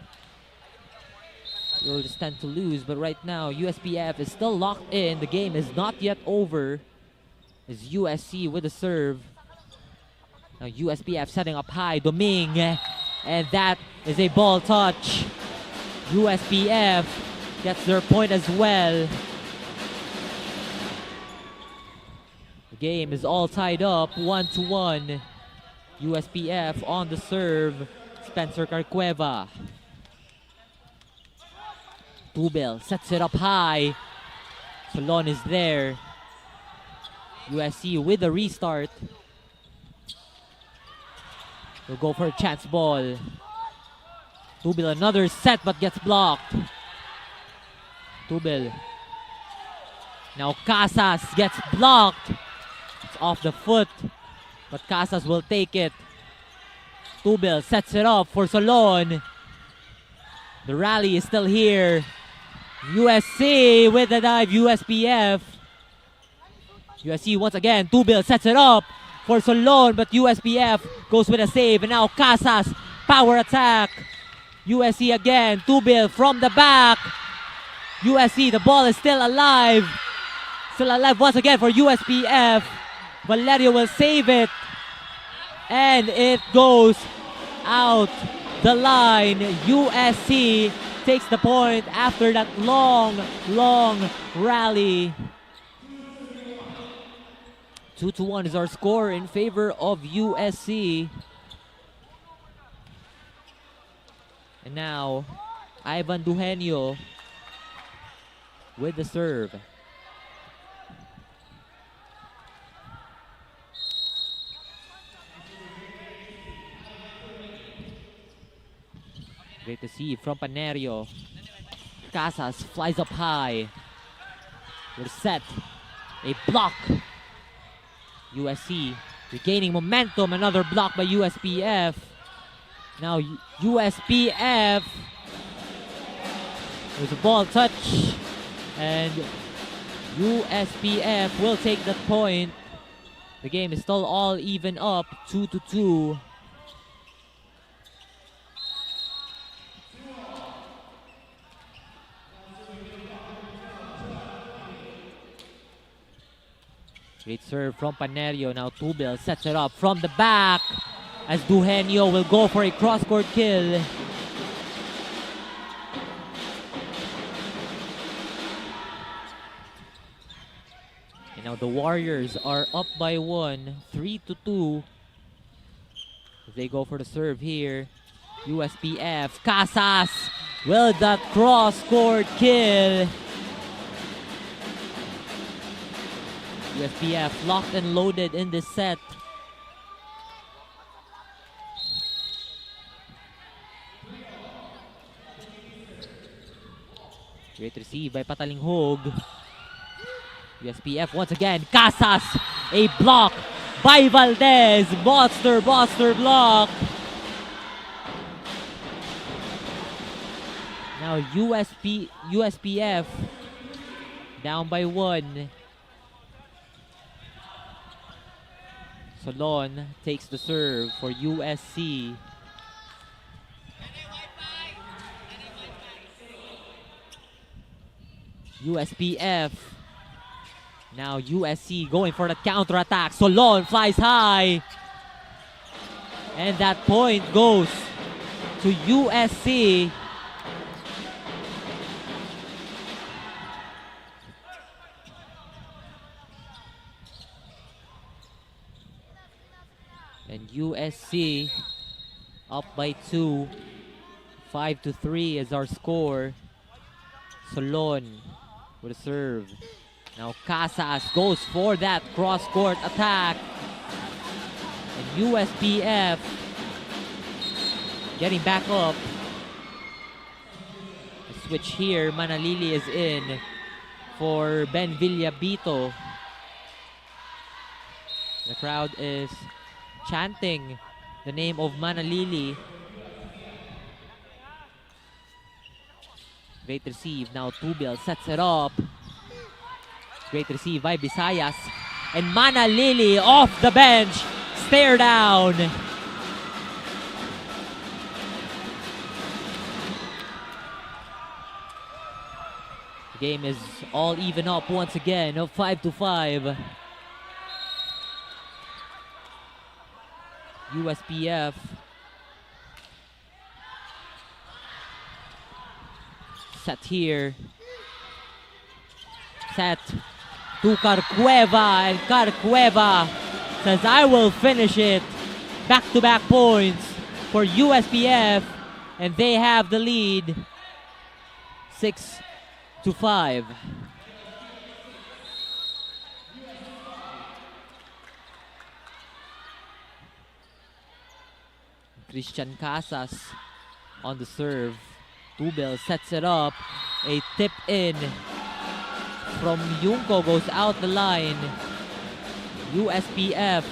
S1: you'll just tend to lose. But right now USPF is still locked in. The game is not yet over. Is USC with the serve. Now USPF setting up high. Doming, and that is a ball touch. USPF gets their point as well. The game is all tied up 1-1. USPF on the serve. Spencer Carcueva. Tubel sets it up high. Solon is there. USC with a restart. We'll go for a chance ball. Tubel another set but gets blocked. Tubel. Now Casas gets blocked. It's off the foot, but Casas will take it. Tubel sets it up for Solon. The rally is still here. USC with the dive. USPF. USC once again. Tubel sets it up for Solon, but USPF goes with a save. And now Casas, power attack. USC again. Tubel from the back. USC, the ball is still alive. Still alive once again for USPF. Valerio will save it. And it goes out the line. USC takes the point after that long rally. 2-1 is our score in favor of USC. And now, Ivan Duhenio with the serve. receive from Panerio. Casas flies up high. We're set. A block. USC regaining momentum. Another block by USPF. Now USPF. There's a ball touch. And USPF will take that point. The game is still all even up. 2-2. Great serve from Panerio. Now Tubel sets it up from the back as Duhenio will go for a cross-court kill. And now the Warriors are up by 1, 3-2. As they go for the serve here. USPF. Casas will that cross-court kill. USPF locked and loaded in this set. Great receive by Patalinghog. USPF once again. Casas. A block by Valdez. Monster block. Now USPF down by 1. Solon takes the serve for USC. USPF. Now USC going for the counter-attack. Solon flies high. And that point goes to USC. And USC up by 2. 5-3 is our score. Solon with a serve. Now Casas goes for that cross-court attack. And USPF getting back up. A switch here. Manalili is in for Ben Villabito. The crowd is chanting the name of Manalili. Great receive. Now Tubel sets it up. Great receive by Visayas. And Manalili off the bench. Stare down. The game is all even up once again. 5-5. USPF set here. Set to Carcueva, and Carcueva says, I will finish it. Back-to-back points for USPF, and they have the lead 6-5. Christian Casas on the serve. Tubel sets it up. A tip in from Junco goes out the line. USPF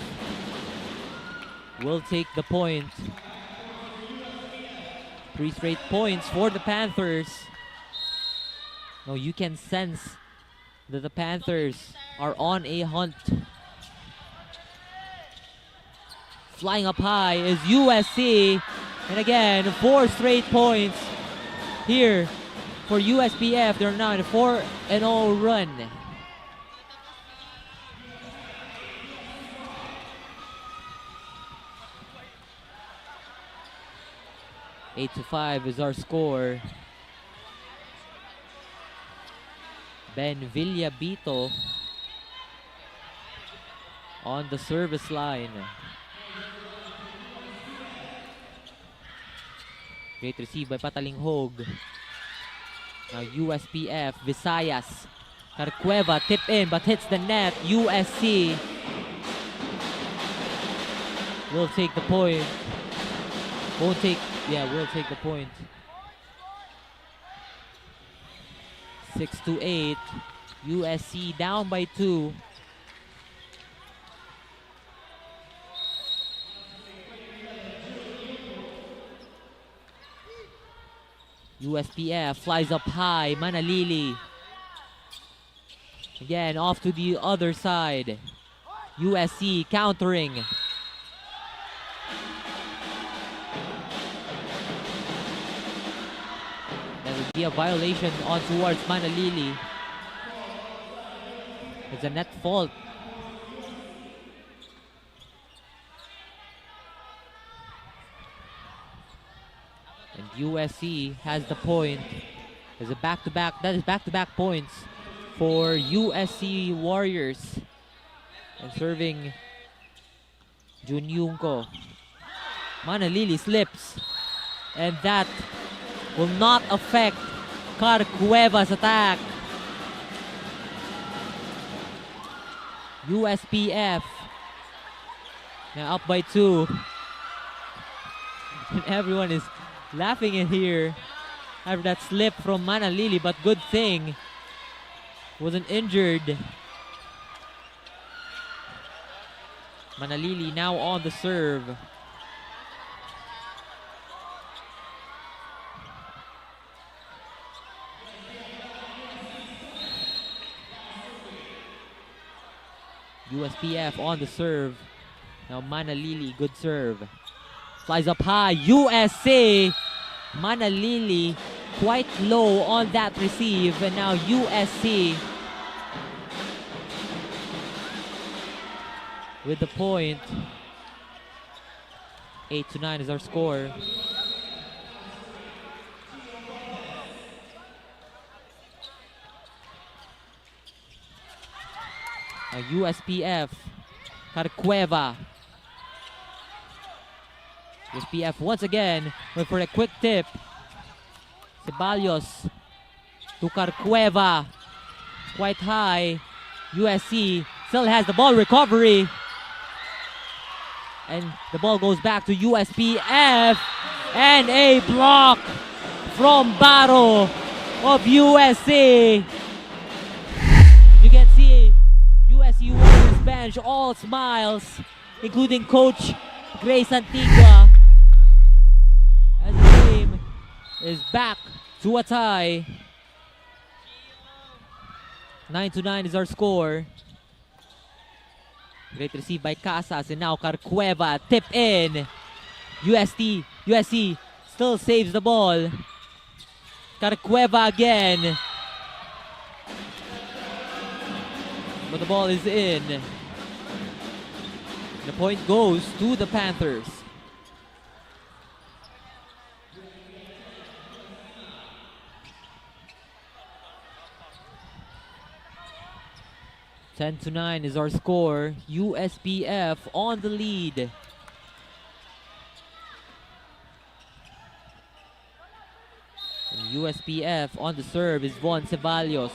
S1: will take the point. 3 straight points for the Panthers. Now you can sense that the Panthers are on a hunt. Flying up high is USC. And again, 4 straight points here for USPF. They're now in a 4-0 run. Eight to 5 is our score. Ben Villabito on the service line. Great receive by Patalinghog. Now USPF, Visayas. Carcueva tip in but hits the net. USC will take the point. Will take the point. 6-8. USC down by 2. USPF flies up high. Manalili. Again, off to the other side. USC countering. That would be a violation on towards Manalili. It's a net fault. And USC has the point. There's a back-to-back. That is back-to-back points for USC Warriors. And serving Junyunko. Manalili slips. And that will not affect Carcueva's attack. USPF now up by 2. And everyone is laughing in here after that slip from Manalili, but good thing wasn't injured. Manalili now on the serve. USPF on the serve. Now Manalili, good serve. Flies up high. USC. Manalili quite low on that receive. And now USC with the point. 8-9 is our score. USPF, Carcueva. USPF once again went for a quick tip. Ceballos to Carcueva. Quite high. USC still has the ball. Recovery. And the ball goes back to USPF. And a block from Baro of USC. You can see USC Warriors bench all smiles, including Coach Grace Antigua, as the game is back to a tie. 9-9 is our score. Great receive by Casas, and now Carcueva tip in. USC still saves the ball. Carcueva again. But the ball is in. The point goes to the Panthers. Ten to 9 is our score. USPF on the lead. And USPF on the serve is Von Ceballos.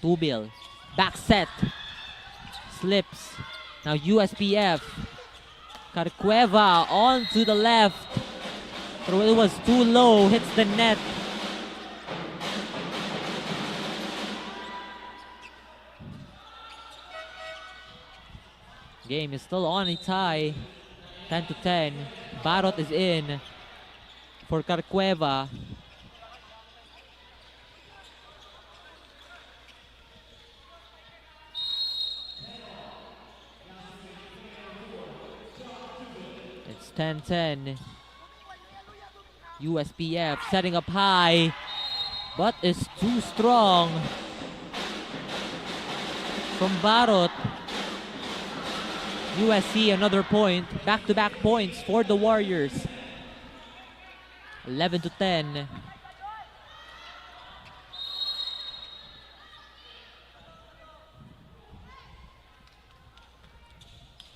S1: Tubil, back set, slips. Now USPF, Carcueva on to the left. But it was too low, hits the net. Game is still on a tie, 10-10. Barot is in for Carcueva. It's 10-10. USPF setting up high, but is too strong from Barot. USC another point, back-to-back points for the Warriors. 11-10.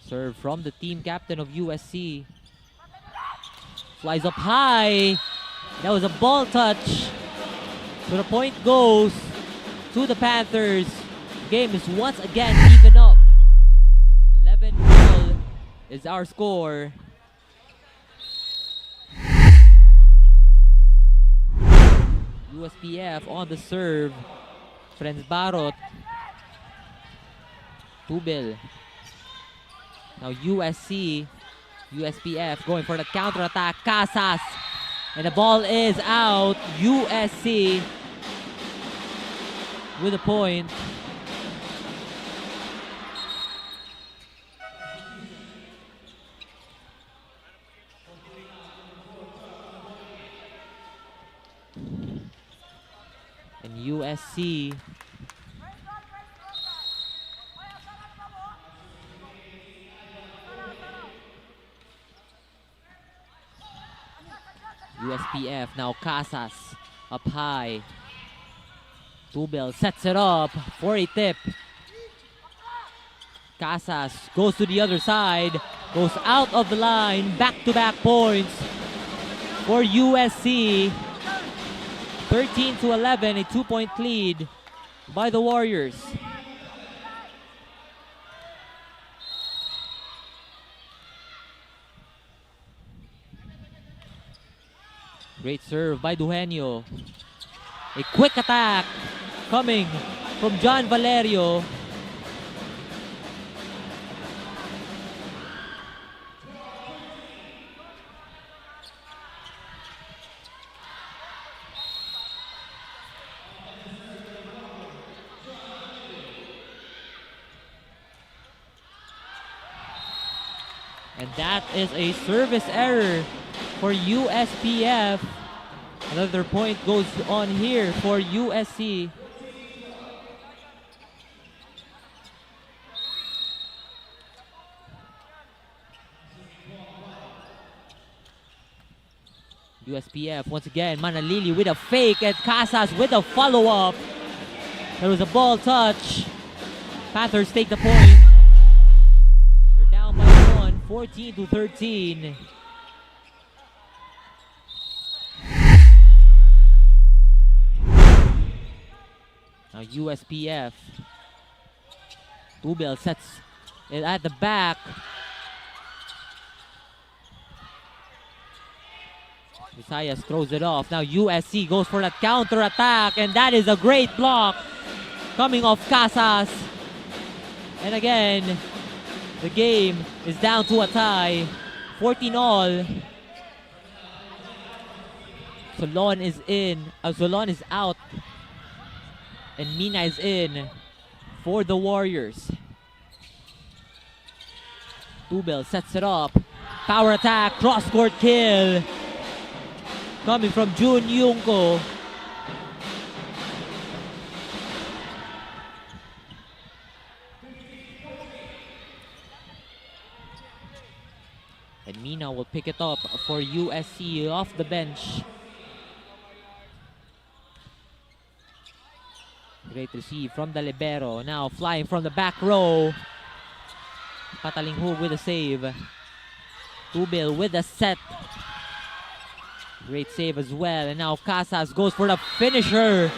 S1: Serve from the team captain of USC. Flies up high. That was a ball touch. So the point goes to the Panthers. Game is once again even up. 11-12 is our score. USPF on the serve. Friends Barot. Tubil. Now USPF going for the counter-attack. Casas. And the ball is out. USC with a point. And USC USPF now. Casas up high. Tubel sets it up for a tip. Casas goes to the other side, goes out of the line. Back-to-back points for USC. 13-11, a 2-point lead by the Warriors. Great serve by Duhenio. A quick attack coming from John Valerio. And that is a service error for USPF. Another point goes on here for USC. USPF once again. Manalili with a fake and Casas with a follow-up. There was a ball touch. Panthers take the point. They're down by 1, 14-13. Now USPF. Tubel sets it at the back. Visayas throws it off. Now USC goes for that counter attack, and that is a great block coming off Casas. And again, the game is down to a tie. 14-all. Solon is in. Solon is out. And Mina is in for the Warriors. Tubel sets it up. Power attack, cross-court kill. Coming from Jun Yungko. And Mina will pick it up for USC off the bench. Great receive from the libero. Now flying from the back row. Patalingho with a save. Tubel with a set. Great save as well. And now Casas goes for the finisher.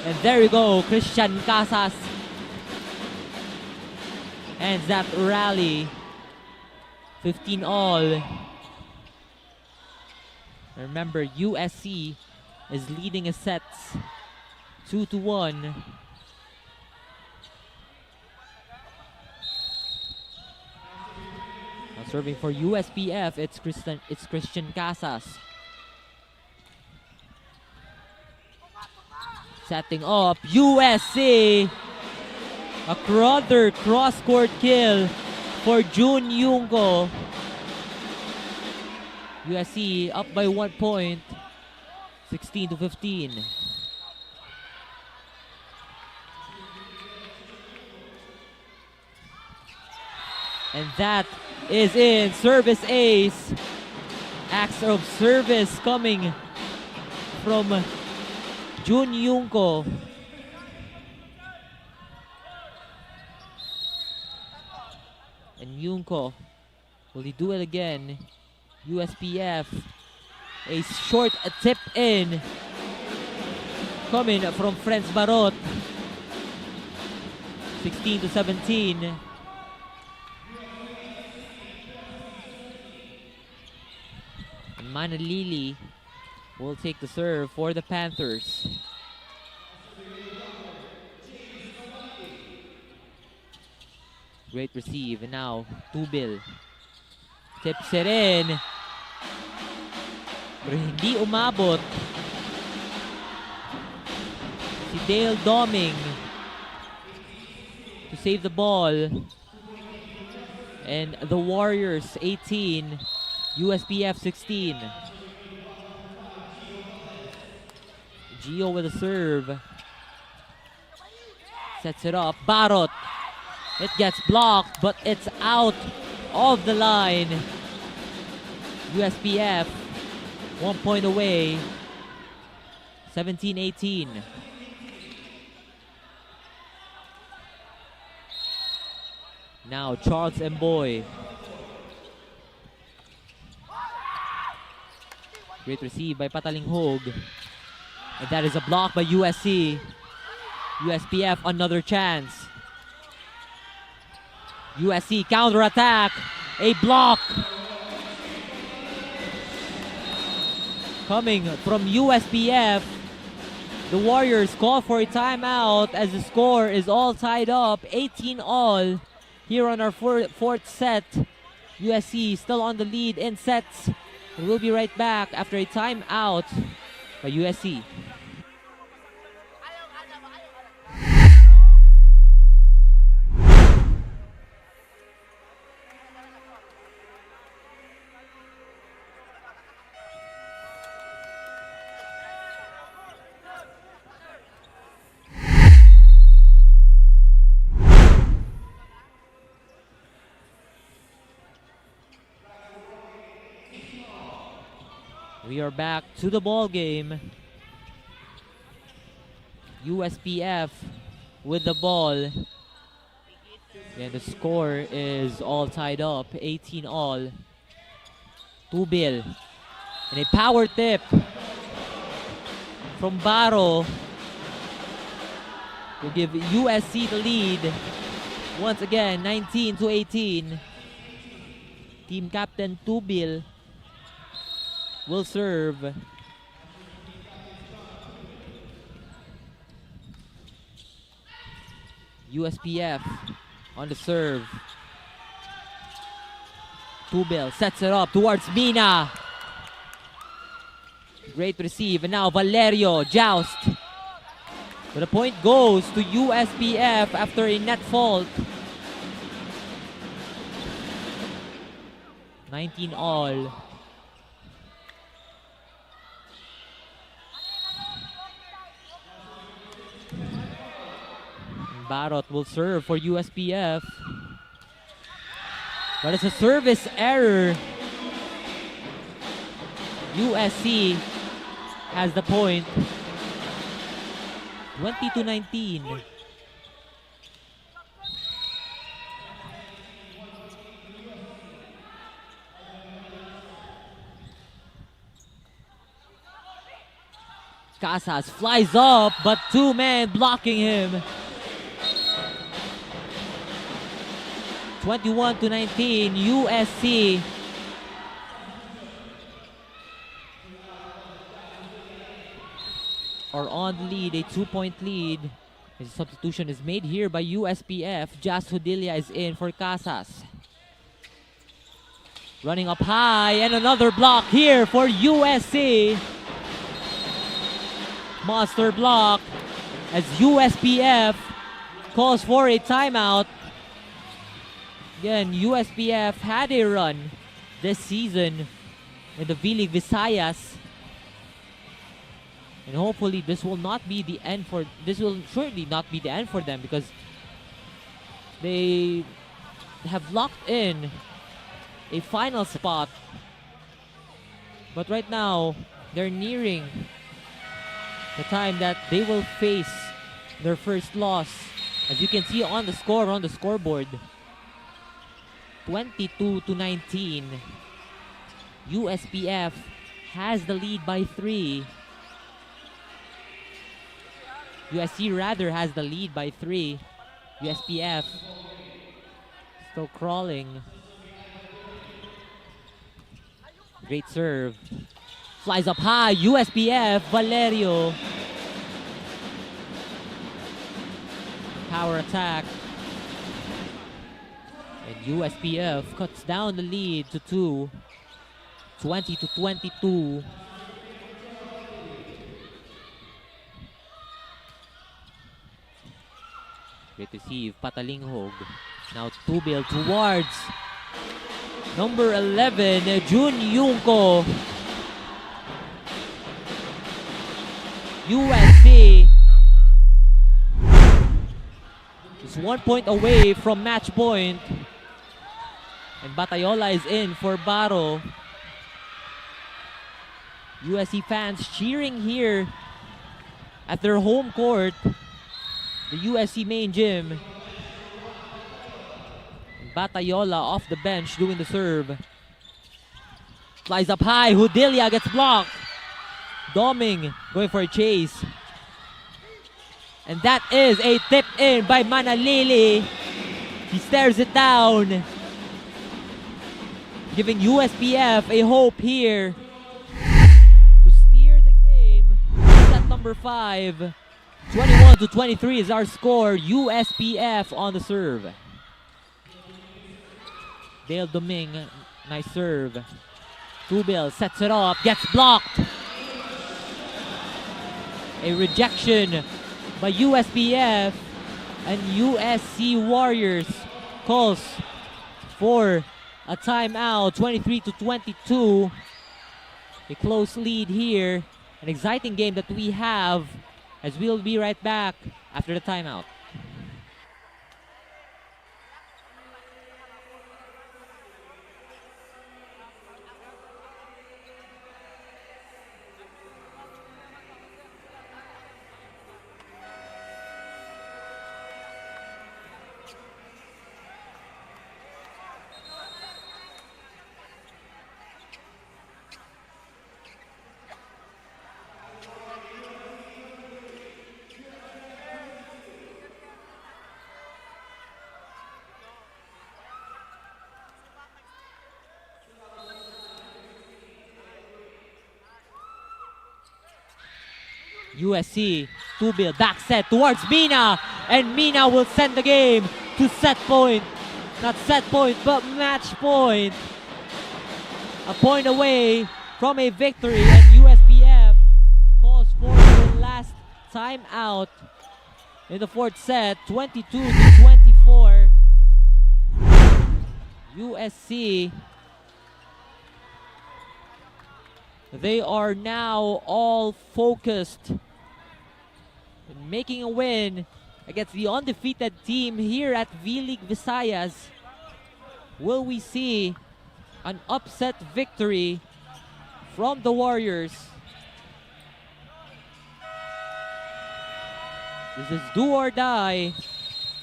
S1: And there you go. Christian Casas ends that rally. 15-all. Remember, USC is leading his sets 2-1. Now serving for USPF, it's Christian Casas. Setting up USC. Another cross-court kill for Jun Yungko. USC up by 1 point. 16-15. And that is in. Service ace. Acts of service coming from Jun Yungko. And Yungko, will he do it again? USPF, a short tip in. Coming from Friends Barot. 16-17. And Manalili will take the serve for the Panthers. Great receive, and now Tubil tips it in. Pero hindi umabot. Si Dale Doming to save the ball. And the Warriors 18, USPF 16. Gio with a serve. Sets it up. Barot. It gets blocked, but it's out of the line. USPF 1 point away. 17-18. Now Charles Mboy. Great receive by Patalinghog. And that is a block by USC. USPF another chance. USC counter-attack. A block. Coming from USPF. The Warriors call for a timeout as the score is all tied up. 18-all here on our fourth set. USC still on the lead in sets. And we'll be right back after a timeout by USC. We are back to the ball game. USPF with the ball. And the score is all tied up, 18-all. Tubil. And a power tip from Baro will give USC the lead. Once again, 19-18. Team captain Tubil will serve. USPF on the serve. Tubil sets it up towards Mina. Great receive, and now Valerio joust. But the point goes to USPF after a net fault. 19-all. Barot will serve for USPF. But it's a service error. USC has the point. 20-19. Casas flies up, but two men blocking him. 21-19, USC. Are on the lead, a 2-point lead. A substitution is made here by USPF. Jas Hudilia is in for Casas. Running up high, and another block here for USC. Monster block as USPF calls for a timeout. Again, USPF had a run this season in the V-League Visayas. And hopefully this will not be the end for this will surely not be the end for them, because they have locked in a final spot. But right now they're nearing the time that they will face their first loss. As you can see on the score on the scoreboard, 22-19. USPF has the lead by 3. USC rather has the lead by 3. USPF still crawling. Great serve. Flies up high, USPF, Valerio. Power attack. And USPF cuts down the lead to 2. 20-22. Great receive, Patalinghog. Now Tubil towards number 11, Jun Yungko. USC is 1 point away from match point. And Batayola is in for Baro. USC fans cheering here at their home court, the USC main gym. Batayola off the bench doing the serve. Flies up high, Hudilia gets blocked. Doming going for a chase. And that is a tip in by Manalili. He stares it down, giving USPF a hope here to steer the game. Set number 5. 21-23 is our score. USPF on the serve. Dale Doming, nice serve. Tubil sets it up, gets blocked. A rejection by USPF, and USC Warriors calls for a timeout. 23-22. A close lead here. An exciting game that we have, as we'll be right back after the timeout. USC, Tubil, back set towards Mina, and Mina will send the game to set point. Not set point, but match point. A point away from a victory, and USPF calls for the last timeout in the fourth set. 22-24. USC, they are now all focused in making a win against the undefeated team here at V-League Visayas. Will we see an upset victory from the Warriors? This is do or die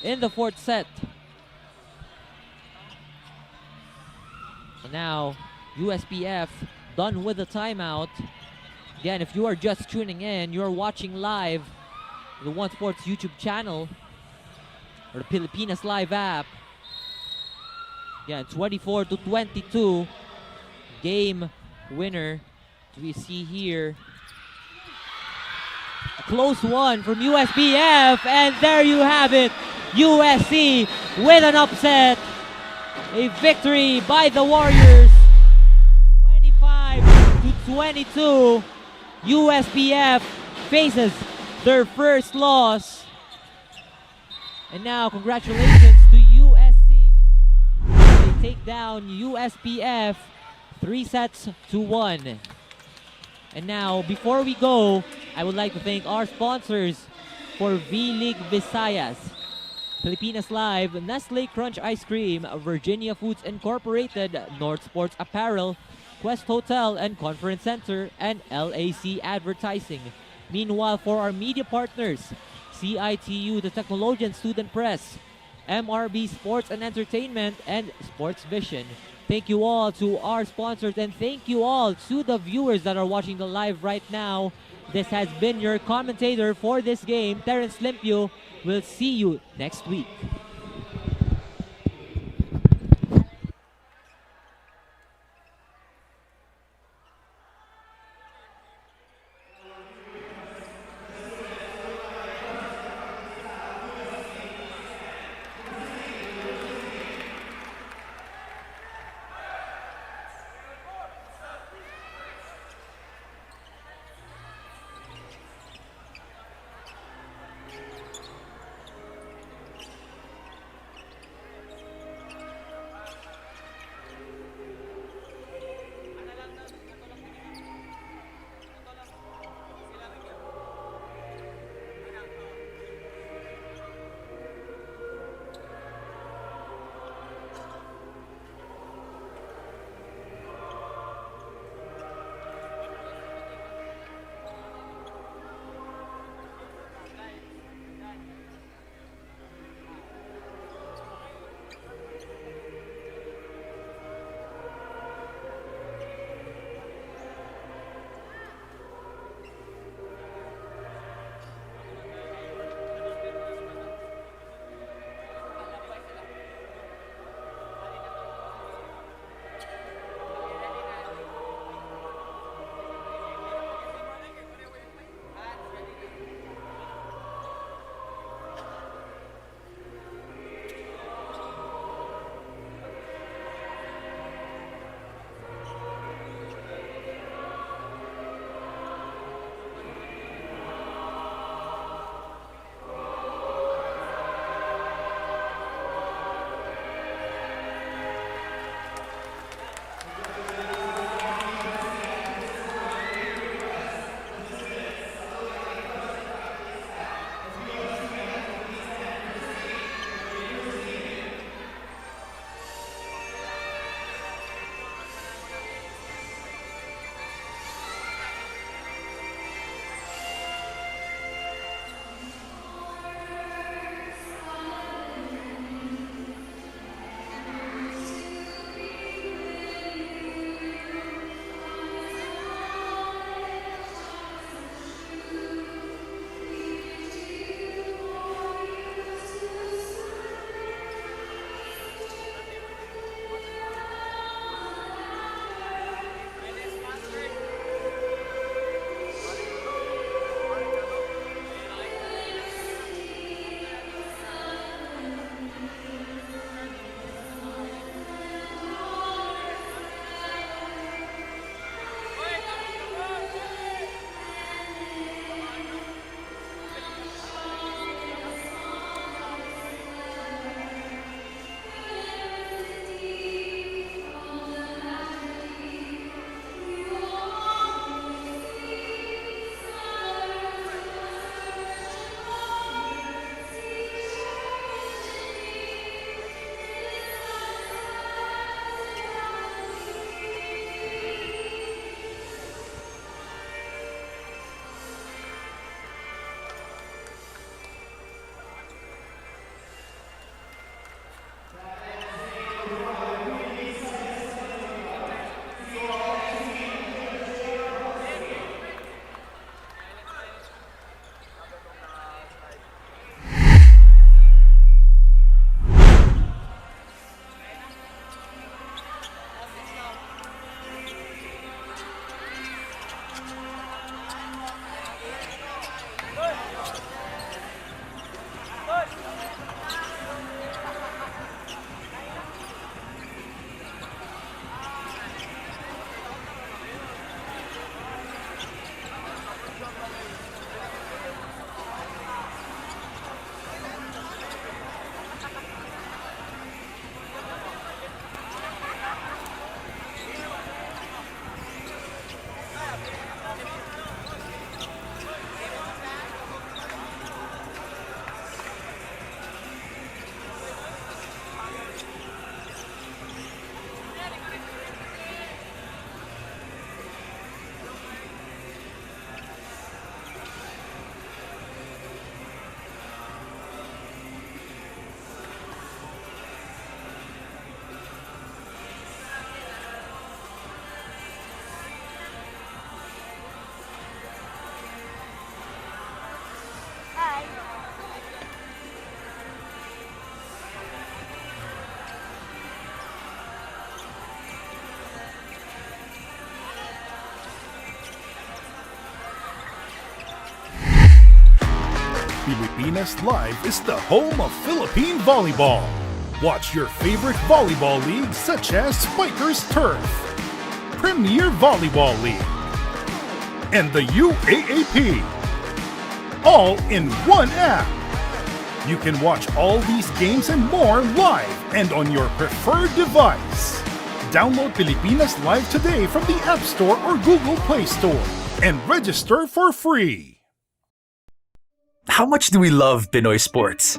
S1: in the fourth set. And now USPF done with the timeout. Again, if you are just tuning in, you're watching live the One Sports YouTube channel or the Pilipinas Live app. Again, 24-22. Game winner. We see here a close one from USPF, and there you have it. USC with an upset. A victory by the Warriors. 25-22. USPF faces their first loss. And now congratulations to USC. They take down USPF 3-1. And now, before we go, I would like to thank our sponsors for V-League Visayas, Pilipinas Live, Nestle Crunch Ice Cream, Virginia Foods Incorporated, North Sports Apparel, Quest Hotel and Conference Center, and LAC Advertising. Meanwhile, for our media partners, CITU, the Technologian Student Press, MRB Sports and Entertainment, and Sports Vision. Thank you all to our sponsors, and thank you all to the viewers that are watching the live right now. This has been your commentator for this game, Terence Limpio. We'll see you next week.
S3: Pilipinas Live is the home of Philippine volleyball. Watch your favorite volleyball leagues such as Spikers Turf, Premier Volleyball League, and the UAAP, all in one app. You can watch all these games and more live and on your preferred device. Download Pilipinas Live today from the App Store or Google Play Store and register for free.
S4: How much do we love Pinoy sports?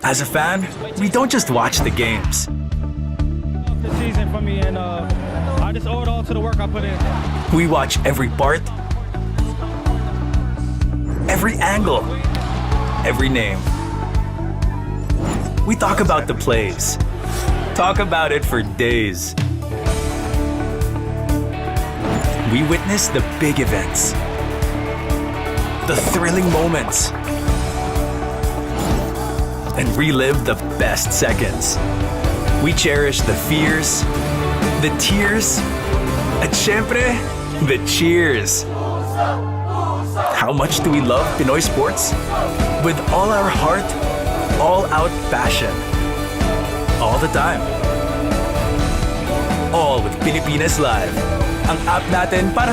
S4: As a fan, we don't just watch the games.
S5: This season for me, and I just owe it all to the work I put in.
S4: We watch every part, every angle, every name. We talk about the plays. Talk about it for days. We witness the big events, the thrilling moments, and relive the best seconds. We cherish the fears, the tears, at syempre, the cheers. How much do we love Pinoy sports? With all our heart, all-out passion. All the time. All with Pilipinas Live. Ang app natin para